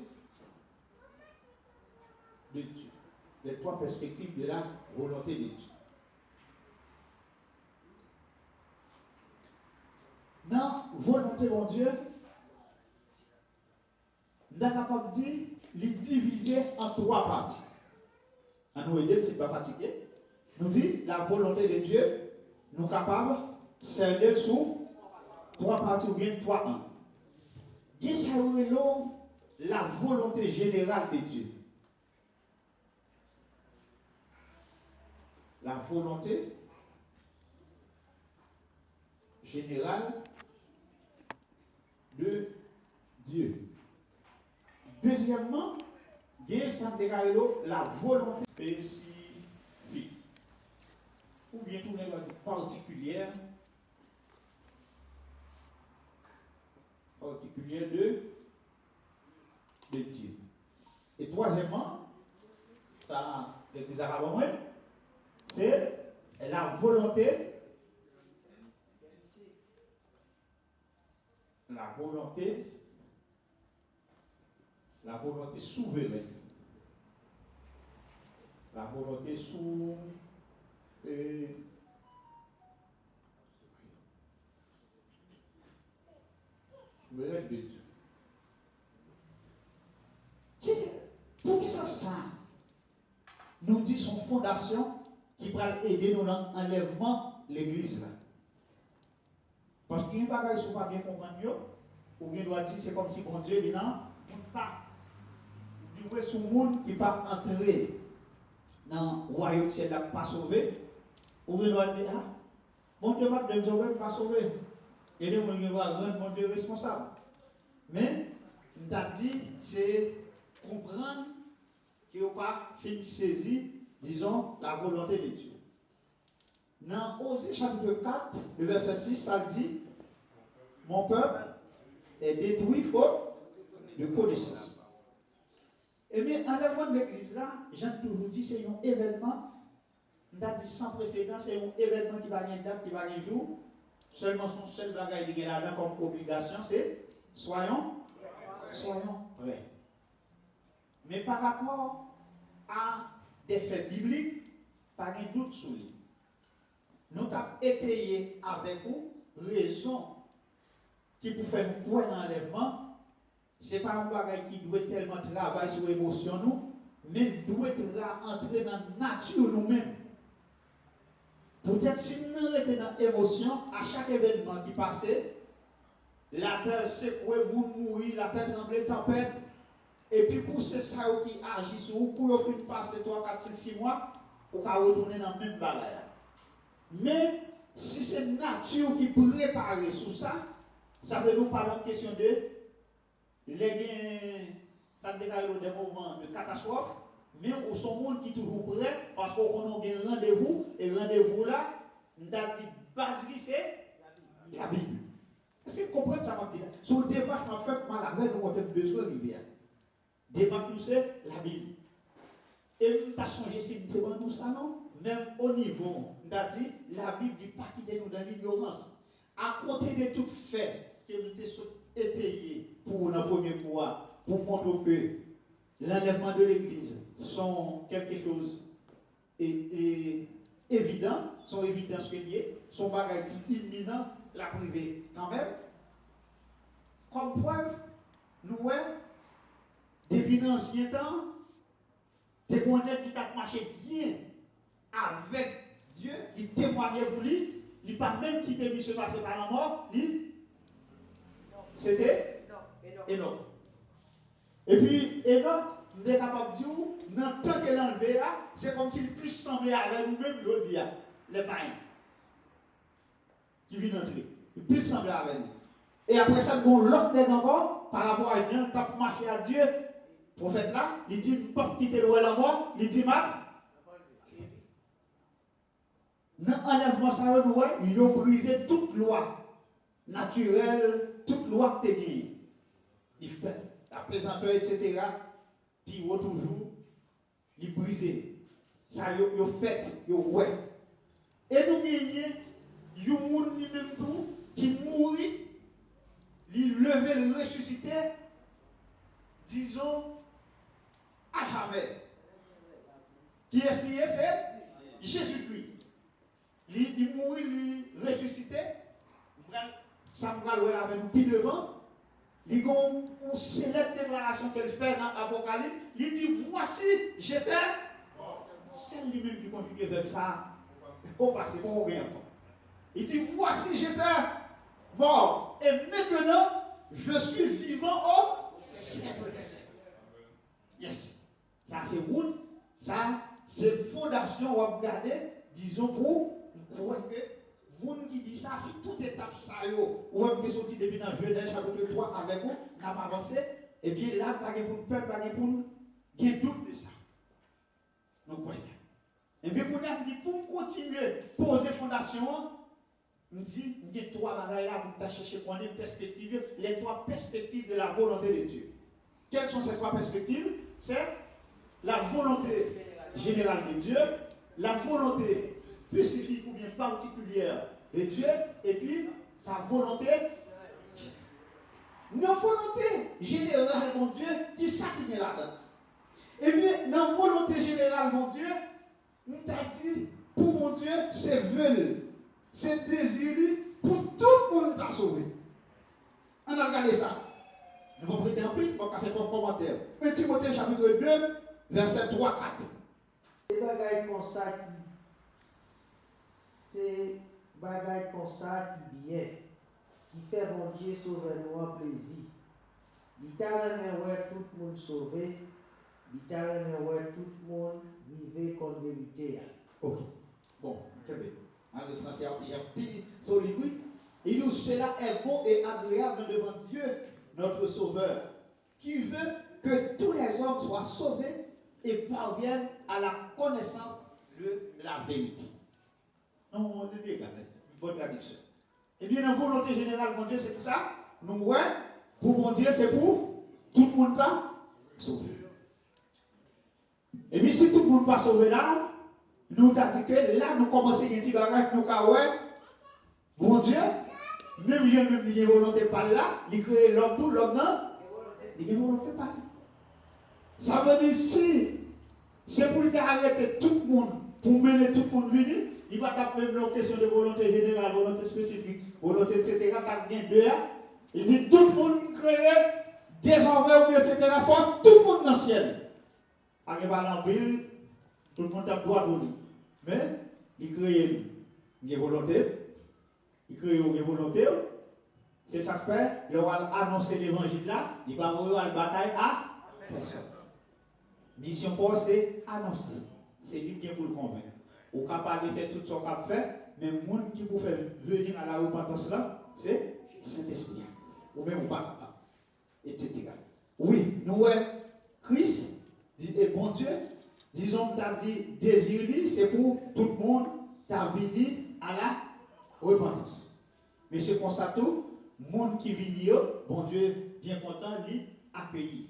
de Dieu. Les 3 perspectives de la volonté de Dieu. Dans volonté de Dieu, nous sommes capables de dire, les diviser en 3 parties. À nous aider, c'est pas fatigué. Nous dit, la volonté de Dieu, nous sommes capables de cerner sous 3 parties ou bien 3 ans. Qu'est-ce que la volonté générale de Dieu? La volonté générale de Dieu. Deuxièmement, il y a la volonté spécifique. Ou bien tout le monde particulière de Dieu. Et troisièmement, ça, les Arabes, c'est la volonté souveraine. La volonté souveraine de Dieu. Pour qui ça nous dit son fondation qui va aider nous dans l'enlèvement de l'église là. Parce qu'il y a des bagages qui ne sont pas bien comprendre, ou bien doit dire c'est comme si bon Dieu dit non, on ne peut pas. Il y a des monde qui ne pas entrer dans le royaume ciel là pas sauvé, ou bien doit dire ah, mon Dieu va me sauver, pas sauver. Et les gens vont rendre mon Dieu responsable. Mais, on a dit, c'est comprendre qu'il n'y a pas fini saisi, disons, la volonté de Dieu. Dans Osée chapitre 4, le verset 6, ça dit, mon peuple est détruit faute de connaissance. Et bien, enlèvement de l'église là, j'ai toujours dit, c'est un événement, on a dit sans précédent, c'est un événement qui va y date, qui va y jour. Seulement son seul bagage qui est là-dedans comme obligation, c'est soyons prêts. Mais par rapport à des faits bibliques, pas de doute sur lui. Nous avons étayé avec vous raison qui pour faire nous croire dans l'enlèvement. Ce n'est pas un bagage qui doit tellement travailler sur l'émotion, nous, mais doit entrer dans la nature nous-mêmes. Peut-être si nous étions dans l'émotion, à chaque événement qui passait, la terre secouait, vous mourir, la terre tremblait, tempête, et puis pour ce ça qui agit sur vous, pour vous passer 3, 4, 5, 6 mois, vous pouvez retourner dans le même bagage. Mais si c'est nature qui prépare sur ça, ça veut nous parler en question de ça déclare des moments de catastrophe. Mais on sont monde qui toujours prêt parce qu'on a un rendez-vous et rendez-vous là, nous avons dit base c'est la Bible. Est-ce que vous comprenez ça m'a dit? Sur le débat en fait mal avec nous on a besoin de rivière. Débat nous c'est la Bible. Et nous pas changer si nous devons nous ça non, même au niveau, nous avons dit la Bible dit pas quitter nous dans l'ignorance. À côté de tout fait que nous sommes étayés pour notre premier pouvoir pour montrer que l'enlèvement de l'église sont quelque chose évident, sont évidents ce qu'il y a, sont bagages qui imminent la privée quand même. Comme preuve, nous voyons, depuis l'ancien temps, des connaître qui t'a marché bien avec Dieu, il témoignait pour lui, il n'a pas même quitté M. passer par la mort, c'était Enoch. Et puis, Enoch, nous sommes capables de dire, dans le temps qu'elle enlevé là, c'est comme s'il plus semblait avec nous-mêmes, je dis, les païens qui viennent entrer. Il plus semblait avec nous. Et après ça, nous l'autre nègre encore, par rapport à bien, quand vous marchez à Dieu, le prophète là, il dit, pas quitter le la mort, il dit, Marc, dans l'enlèvement, ça nous voit, ils ont brisé toute loi naturelle, toute loi que tu as dit. Il fait la présenteur, etc. Puis toujours, il brisé. Ça, il fait, il ouais. Et nous, il y a un monde même tout qui mourit, il lever, le ressusciter, disons, à jamais. Qui est-ce qui est? C'est Jésus-Christ. Il mourit, il ressusciter. Ça me va avec nous plus devant. Il y a une célèbre déclaration qu'elle fait dans l'Apocalypse. Il dit, voici, j'étais. C'est lui-même qui conjugue vers ça. Au passé, bon, rien encore. Il dit, voici, j'étais mort. Et maintenant, je suis vivant au siècle des siècles. Yes. Ça, c'est route. Ça, c'est fondation. On va regarder, disons, pour croire que vous qui dit ça, si toute étape ça, ou même qui sorti depuis dans Genèse chapitre 3 avec vous, n'a pas avancé, et bien là, pas pour nous peur, pas pour nous, il y a doute de ça. Donc, quoi ça? Et bien, pour continuer à poser fondation, on dit, il y a trois bagages là pour chercher qu'on ait perspective, les trois perspectives de la volonté de Dieu. Quelles sont ces trois perspectives? C'est la volonté générale de Dieu, la volonté spécifique ou bien particulière de Dieu, et puis sa volonté générale. Nos volontés générales, mon Dieu, qui s'acquiert là-dedans? Eh bien, dans la volonté générale, mon Dieu, nous t'a dit, pour mon Dieu, c'est vœu, c'est désir pour tout le monde t'a sauvé. On a regardé ça. Nous ne pouvons pas prêter un prix, on va faire un commentaire. 1 Timothée chapitre 2, verset 3-4. C'est bagaille comme ça qui bien, qui fait mon Dieu sauver nous en plaisir. Il t'a remis tout le monde sauvé, il t'a remis tout le monde vivre comme vérité. Ok. Bon, très bien. Le français a pris sur lui. Il nous cela est bon et agréable devant Dieu, notre Sauveur, qui veut que tous les hommes soient sauvés et parviennent à la connaissance de la vérité. Non, on est bien, bonne traduction. Eh bien, la volonté générale, mon Dieu, c'est ça. Nous, ouais, pour mon Dieu, c'est pour tout le monde là sauvé. Et puis, si tout le monde pas sauvé là, nous avons dit que là, nous commençons à dire que nous avons bon Dieu, même Dieu, même dit volonté pas là, il crée l'homme tout, l'homme non, il volonté pas. Ça veut dire si c'est pour arrêter tout le monde, pour mener tout le monde venir, il va pas même une question de volonté générale, volonté spécifique, volonté, etc. Tu as bien deux. Il dit tout le monde crée désormais, etc. Il faut tout le monde dans le ciel. Arrive à la ville, tout le monde a droit de lui. Mais il crée une volonté. Il crée une volonté. C'est ça que fait. Il va annoncer l'évangile là. Il va mourir à la bataille à personne. Mission Paul, c'est annoncer. C'est lui qui est pour le convaincre. Ou capable de faire tout ce qu'on a fait, mais le monde qui peut faire venir à la repentance là, c'est Saint-Esprit. Ou même ou pas capable. Etc. Oui, nous, Christ dit, et bon Dieu, disons que tu as dit désir, c'est pour tout le monde, tu as venu à la repentance. Mais c'est pour ça tout, le monde qui vient, bon Dieu, bien content, lui, accueillir.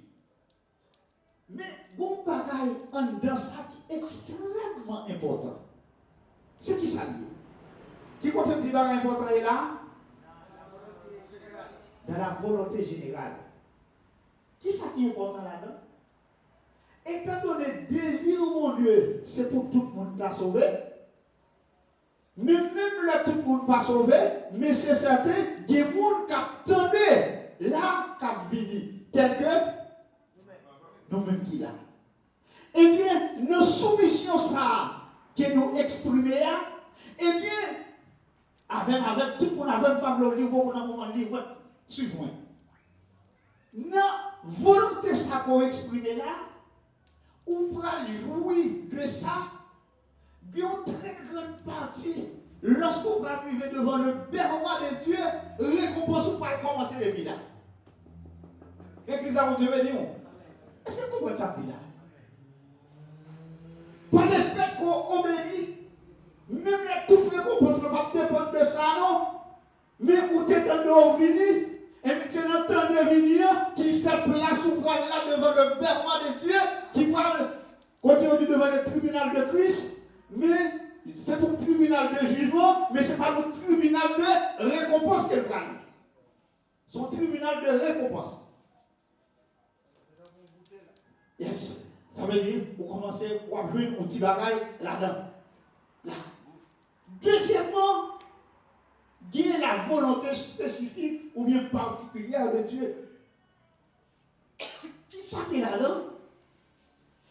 Mais, bon bagaille en dans ça qui est extrêmement important. C'est qui ça dit? Qui compte me dire bagaille important est là? Dans la volonté générale. Qui ça qui est important là-dedans? Étant donné désir, mon Dieu, c'est pour tout le monde qui a sauvé. Mais même là, tout le monde pas sauvé, mais c'est certain, il y a des gens qui attendent là, qui vivent, tel que nous-mêmes qui là. Eh bien, nos soumissions, ça, que nous exprimons, eh bien, avec tout le monde, avec Pablo, on a un moment livre, suivant. Non, volonté, ça qu'on exprime là, ou pour jouir de ça, une très grande partie, lorsqu'on va arriver devant le berroir de Dieu, récompense ou pas commencer les vies là. Qu'est-ce que ça vous dit? Est-ce que vous comprenez ça là? Par le fait qu'on obéit, même la toute récompense ne va pas dépendre de ça, non? Mais où tu es en venir, et c'est notre temps de venir qui fait place ou là devant le berroir de Dieu, qui parle, continue devant le tribunal de Christ, mais c'est un tribunal de jugement, mais ce n'est pas le tribunal de récompense qu'elle prend. C'est un tribunal de récompense. Yes. Ça veut dire, vous commencez à jouer un petit bagaille là-dedans. Là. Deuxièmement, il y a la volonté spécifique ou bien particulière de Dieu. ça qui est là,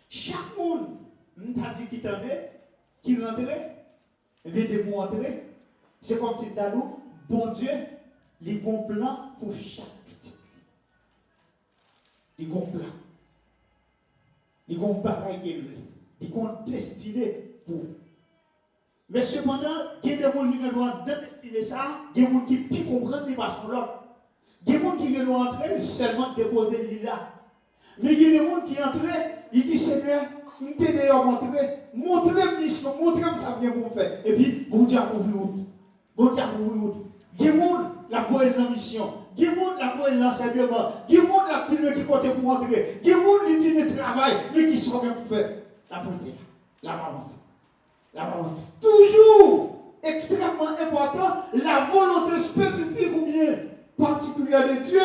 chaque monde, nous t'a dit qui t'entendait, qui rentrait, et bien de pour entrer, c'est comme si t'as nous, bon Dieu, il a un plan pour chaque petit. Il a un plan. Il a un pareil qui est lui. Il a une destinée pour. Mais cependant, il y a des gens qui doivent destiner ça, il y a des gens qui ne comprennent pas ce l'autre. Il y a des gens qui doivent entrer seulement déposer l'île là. Mais il y a des gens qui entrent, ils disent Seigneur, nous t'ai d'ailleurs montré, montrez-moi mission, montrez-moi ça vient pour faire. Et puis, bon Dieu a couvert route. Bon Dieu a couvert route. Il y a des gens la pour la mission. Il y a des gens la pour l'enseignement. Il y a des gens la qui compte pour entrer. Il y a des gens qui disent le travail, mais qui sont bien pour faire. La portée là, la balance. La balance. Toujours extrêmement important, la volonté spécifique ou bien particulière de Dieu.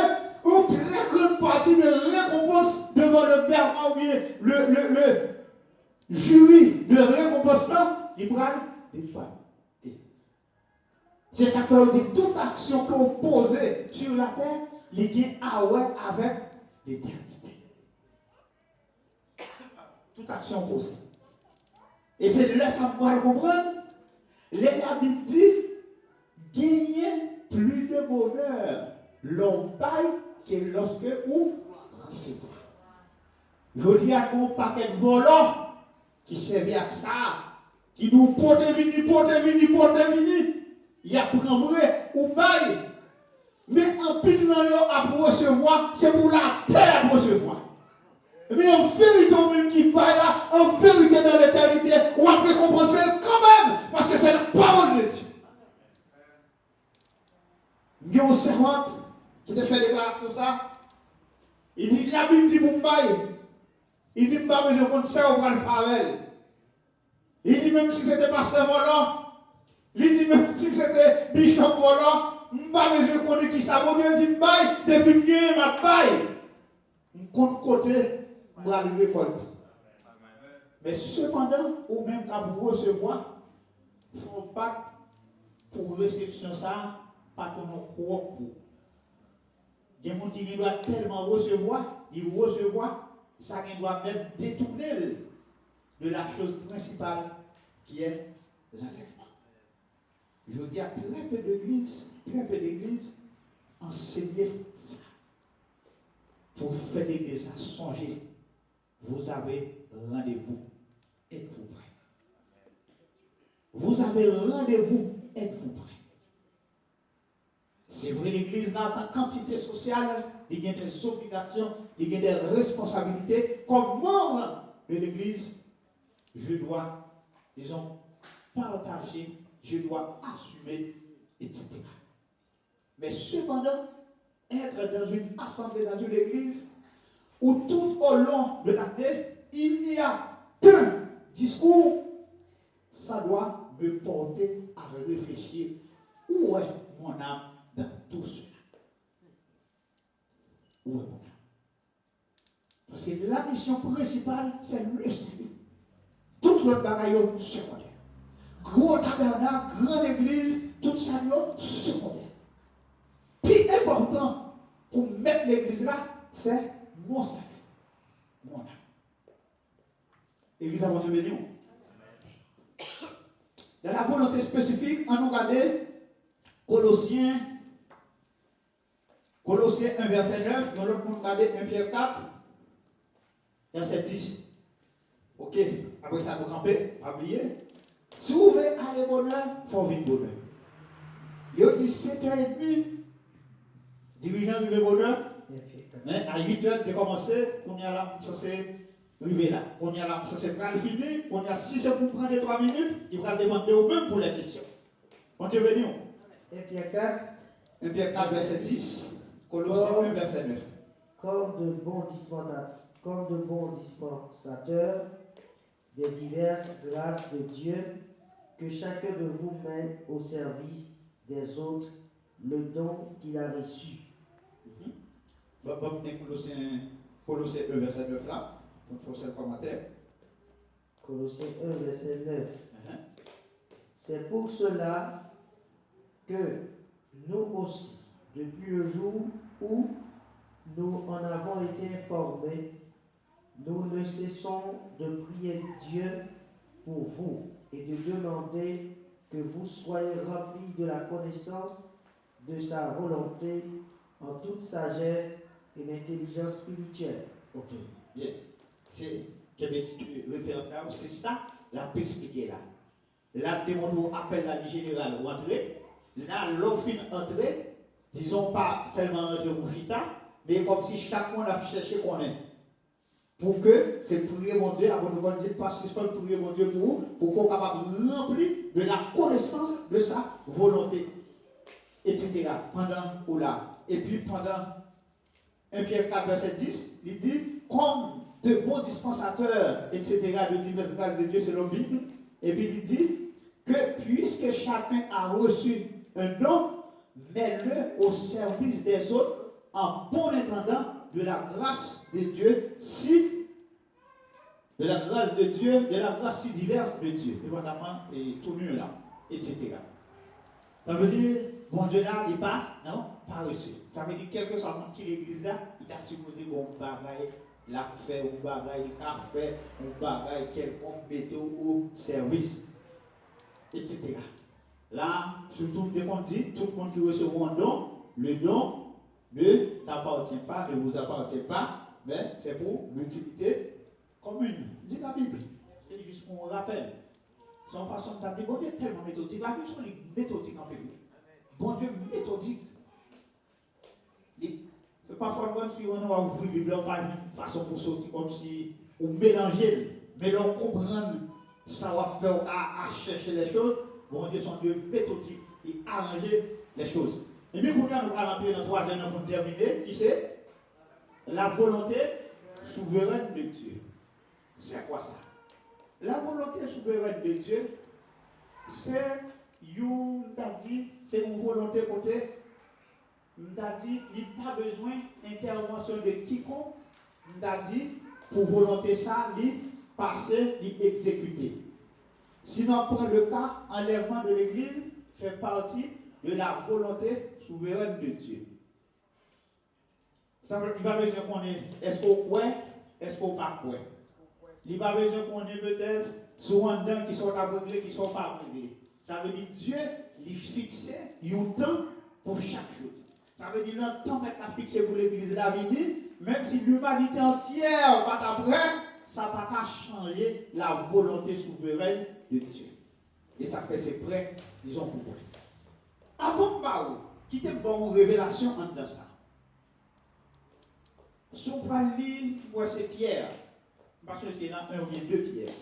Une très grande partie de récompense devant le Père ou bien le jury de récompense là, il prend des fois. C'est ça que dit toute action que vous posez sur la terre, il y a à ouais avec l'éternité. Toute action posée. Et c'est de là que ça me comprendre. Les Bible dit gagner plus de bonheur l'homme paille que lorsque vous recevez. Je dis à mon paquet de volants qui servait à ça, qui nous porte vini. Il y a prendré ou bail. Mais en pile à recevoir, c'est pour la terre recevoir. Mais en vérité, même qui baille là, en vérité dans l'éternité, on va récompenser quand même, parce que c'est la parole de Dieu. Il y a une servante qui te fait déclaration sur ça. Il dit, la Bible dit pour baille. Il dit, pas besoin de compte ça, on va le faire. Il dit, même si c'était pasteur volant, il dit, même si c'était bishop volant, pas besoin de connaître qui ça va bien dire, baille, depuis que je ma baille. Je compte côté, je vais aller récolter. Mais cependant, ou même quand vous recevoir, il ne faut pas pour réception ça, pas ton propre. Il y a des gens qui doivent tellement recevoir, ça qui doit même détourner de la chose principale qui est l'enlèvement. Je dis à très peu d'églises enseigner ça. Pour faire l'église à songer, vous avez rendez-vous. Êtes-vous prêt? Vous avez rendez-vous. Êtes-vous prêt? C'est vrai, l'église n'a pas quantité sociale, il y a des obligations, il y a des responsabilités. Comme membre de l'église, je dois, disons, partager, je dois assumer, etc. Mais cependant, être dans une assemblée, dans une église, où tout au long de l'année, il n'y a qu'un discours, ça doit me porter à réfléchir. Où est mon âme dans tout cela? Où est mon âme? Parce que la mission principale, c'est le salut. Tout l'autre bagaille secondaire. Gros tabernacle, grande église, tout ça secondaire. Plus important pour mettre l'église là, c'est mon salut. Mon âme. L'église avant de bénir. Dans la volonté spécifique, on nous regarde Colossiens 1, verset 9, dans l'autre, on regarde 1 Pierre 4, verset 10. Ok, après ça, vous campez, pas oublier. Si vous voulez aller bonheur, il faut vivre bonheur. Il y a 17h30, dirigeant de bonheur, mais à 8h de commencer, on y a là, ça c'est arrivé là. On y a là, ça c'est pas fini, on y a 6 heures pour prendre les 3 minutes, il va demander au même pour les questions. On te bénit. 1 Pierre 4. 1 Pierre 4, verset 10. Colossiens 1, verset 9. Comme de bons dispensateurs des diverses grâces de Dieu, que chacun de vous mette au service des autres le don qu'il a reçu. Colossiens 1, verset 9 là, pour faire le commentaire. Colossiens 1, verset 9. C'est pour cela que nous aussi, depuis le jour où nous en avons été informés. Nous ne cessons de prier Dieu pour vous et de demander que vous soyez remplis de la connaissance de sa volonté en toute sagesse et l'intelligence spirituelle. Ok, bien. C'est référence là, c'est ça, la expliqué là. Là, on appelle la générale ou entrer. Là, l'offre entrer, disons pas seulement entrer pour Chita, mais comme si chaque monde a cherché qu'on est. Pour que c'est prier mon Dieu, avant de voir Dieu, parce que c'est prier mon Dieu pour qu'on soit capable de remplir de la connaissance de sa volonté, etc. Pendant ou là. Et puis pendant 1 Pierre 4, verset 10, il dit, comme de bons dispensateurs, etc., de diverses grâces de Dieu selon la Bible, et puis il dit que puisque chacun a reçu un don, mets-le au service des autres en bon intendant de la grâce de Dieu, de la grâce de Dieu, de la grâce si diverse de Dieu, évidemment, et tout mieux là, etc. Ça veut dire, bon Dieu là, il n'est pas, non, pas reçu. Ça veut dire, quel que soit le monde qui l'église là, il a supposé qu'on bagaille la fait, ou bagaille le café, ou bagaille quelconque météo au service, etc. Là, surtout, dès qu'on dit, tout le monde qui reçoit un don, le don ne t'appartient pas, ne vous appartient pas, mais c'est pour l'utilité commune. Dit la Bible. C'est juste qu'on rappelle. Son façon de dire, bon Dieu est tellement méthodique. La Bible est méthodique en fait. Bon Dieu méthodique. C'est parfois comme si on va ouvrir la Bible, pas une façon pour sortir, comme si on mélangeait, mais on comprend, ça va faire à chercher les choses. Bon Dieu, son Dieu méthodique et arranger les choses. Et bien, pour nous, nous allons entrer dans le troisième pour terminer, qui c'est la volonté souveraine de Dieu. C'est quoi ça? La volonté souveraine de Dieu, c'est une volonté côté, il n'a pas besoin d'intervention de quiconque, il a dit, pour volonté ça, il passer, il exécuter. Sinon, on prend le cas, enlèvement de l'Église fait partie de la volonté souveraine de Dieu. Ça veut dire qu'il va besoin qu'on ait, est-ce qu'on croit, est-ce qu'on pas croit. Il va besoin qu'on ait peut-être souvent dedans qui sont aveuglés, qui ne sont pas aveuglés. Ça veut dire Dieu, il fixe un temps pour chaque chose. Ça veut dire le temps qu'il a fixé pour l'Église d'avenir, même si l'humanité entière pas après, ça ne va pas changer la volonté souveraine de Dieu. Et ça fait ses prêts, disons pour vous. Avant de quitter une révélation en dedans ça. Si on va lire, moi c'est Pierre, parce que c'est dans un ou bien deux Pierre.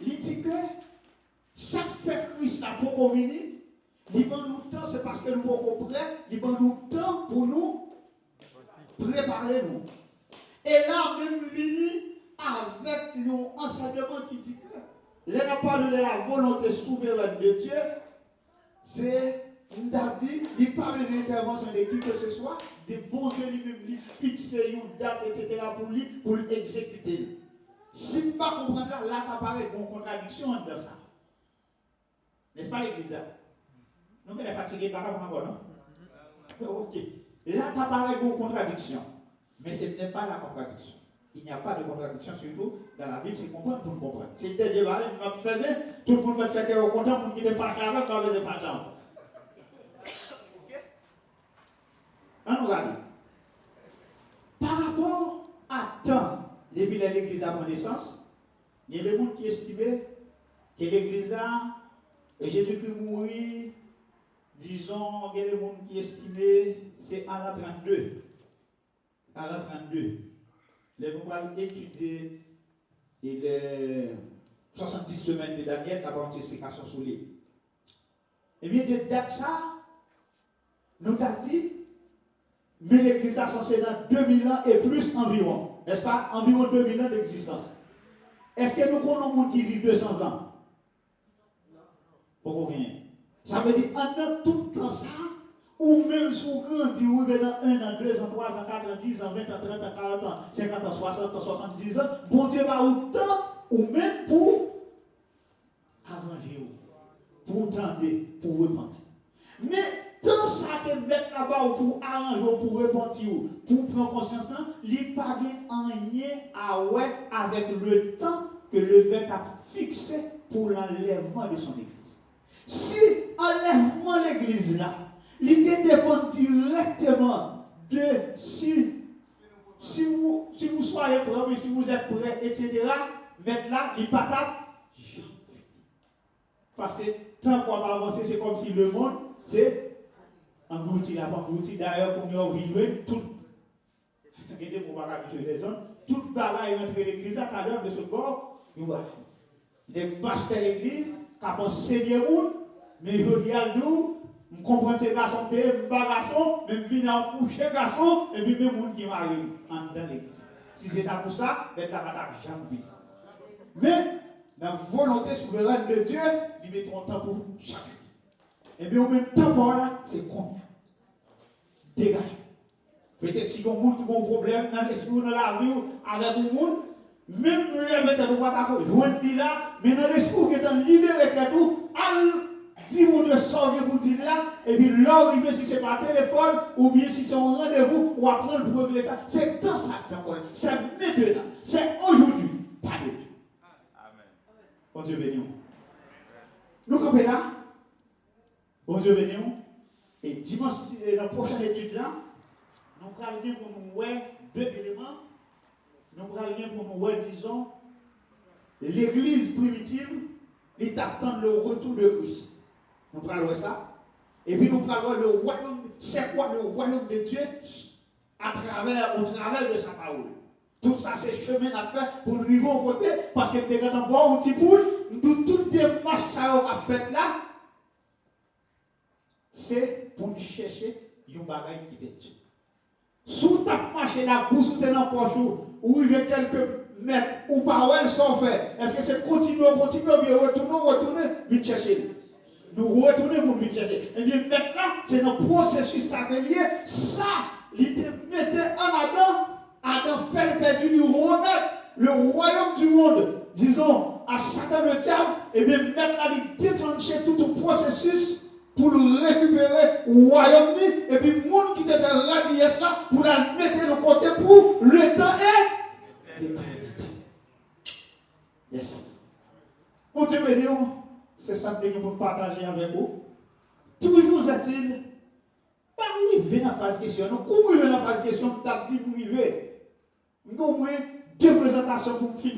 Il dit que ça fait Christ là pour qu'on vienne, il prend nous temps, c'est parce que nous sommes prêts, il prend nous temps pour nous préparer nous. Et là, même venir avec un enseignement qui dit que là, on parle de la volonté souveraine de Dieu, c'est, il a dit, il n'y a pas besoin d'intervention de qui que ce soit, de bon Dieu lui-même, fixer une date, etc. pour l'exécuter. Si vous ne comprenez pas, là, ça paraît une contradiction dans ça. N'est-ce pas l'église? Nous sommes fatigués par rapport encore, non? Ok. Là, ça paraît une contradiction. Mais ce n'est pas la contradiction. Il n'y a pas de contradiction, surtout dans la Bible, c'est comprendre pour comprendre. Si tu es débarrassé, tu vas faire bien, tout le monde va te faire qu'au content pour qu'il ne fasse pas avec, tu vas faire pas. On nous regarde. Par rapport à temps, depuis l'église à mon naissance, il y a des gens qui estimaient que l'église là, Jésus-Christ mourit, disons, il y a des gens qui estimaient c'est à la 32. À la 32. Les gens vont étudier les 70 semaines de Daniel, d'abord une explication sur lui. Et bien, de date ça, nous avons dit, mais l'église a censé dans 2000 ans et plus environ. N'est-ce pas? Environ 2000 ans d'existence. Est-ce que nous connaissons un monde qui vit 200 ans? Pourquoi rien? Ça veut dire, en tout temps ça, ou même si on grandit, ou bien dans 1 an, 2 ans, 3 ans, 4 ans, 10 ans, 20 ans, 30 ans, 40 ans, 50 ans, 60 ans, 70 ans, bon Dieu va autant, ou même pour arranger, pour tendre, pour repentir. Mais tant ça que mettre là-bas pour arranger, pour repentir, pour prendre conscience, il n'y a pas rien à ouais avec le temps que le maître a fixé pour l'enlèvement de son église. Si enlèvement de l'église là, il dépend directement de si vous soyez prêts, si vous êtes prêts, etc., mettre là, il pas tape. Parce que tant qu'on va avancer, c'est comme si le monde, c'est englouti là-bas, englouti d'ailleurs, pour nous vivre, tout. Regardez pour pas habituer les hommes, toute bagaille est rentrée l'église à l'heure de ce corps, des pasteurs de l'église, qui ont pensé bien monde, mais je dis à nous, je comprends ces garçons, je garçon, mais je viens en coucher garçon, et puis même monde qui m'arrive dans l'église. Si c'est pour ça, ben ça va jamais. Mais, dans la volonté souveraine de Dieu, il met ton temps pour chacun. Et bien, au même temps, là, c'est combien? Dégage. Peut-être si on a un problème dans l'esprit dans la vie avec un monde, même le mettre de quoi je là, mais dans l'esprit qui est libéré de tout, dis mon de sortir pour dire là, et puis là, si c'est par téléphone, ou bien si c'est un rendez-vous, ou apprendre pour régler ça. C'est dans ça que c'est maintenant, c'est aujourd'hui, pas demain. Bon Dieu béni. Nous comprenons là. Bon Dieu béni. Et dimanche, dans la prochaine étude là, nous allons bien pour nous voir deux éléments. Nous allons bien pour nous voir, disons, l'église primitive, il attend le retour de Christ. Nous allons voir ça. Et puis nous allons voir le royaume, c'est quoi le royaume de Dieu au travers de sa parole. Tout ça, c'est chemin à faire pour nous arriver au côté, parce que nous avons bon un petit poule, nous toutes les marches qu'on a faites là, c'est pour nous chercher un bagage qui est Dieu. Sous ta marche là, pour soutenir dans le poche, ou il y a quelques mètres, ou par où elles sont faites, est-ce que c'est continuer, bien retourner, nous chercher. Nous retourner pour nous chercher. Et bien maintenant, c'est dans le processus familier, ça, il te mettait en Adam fait perdu, il remettre le royaume du monde, disons, à Satan le diable, et bien maintenant, il déclenchait tout le processus pour le récupérer au royaume, et puis le monde qui te fait radier cela, pour la mettre de côté pour le temps et l'éternité. Yes. Mon Dieu béni, c'est ça que je veux partager avec vous. Toujours est-il, pas arriver dans la phase question. Nous, comment arriver dans la phase question, tu as dit pour arriver. Nous avons deux présentations pour faire,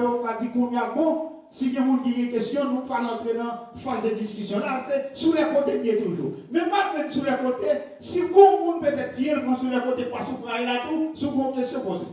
on va dire qu'on y a bon. Si il y a des gens qui ont des questions, nous allons entrer dans la phase de discussion. Là, c'est sur les côtés bien toujours. Mais maintenant, sur les côtés, si vous avez peut-être qui est sur les côtés, pas sur là tout, sur vos questions posées.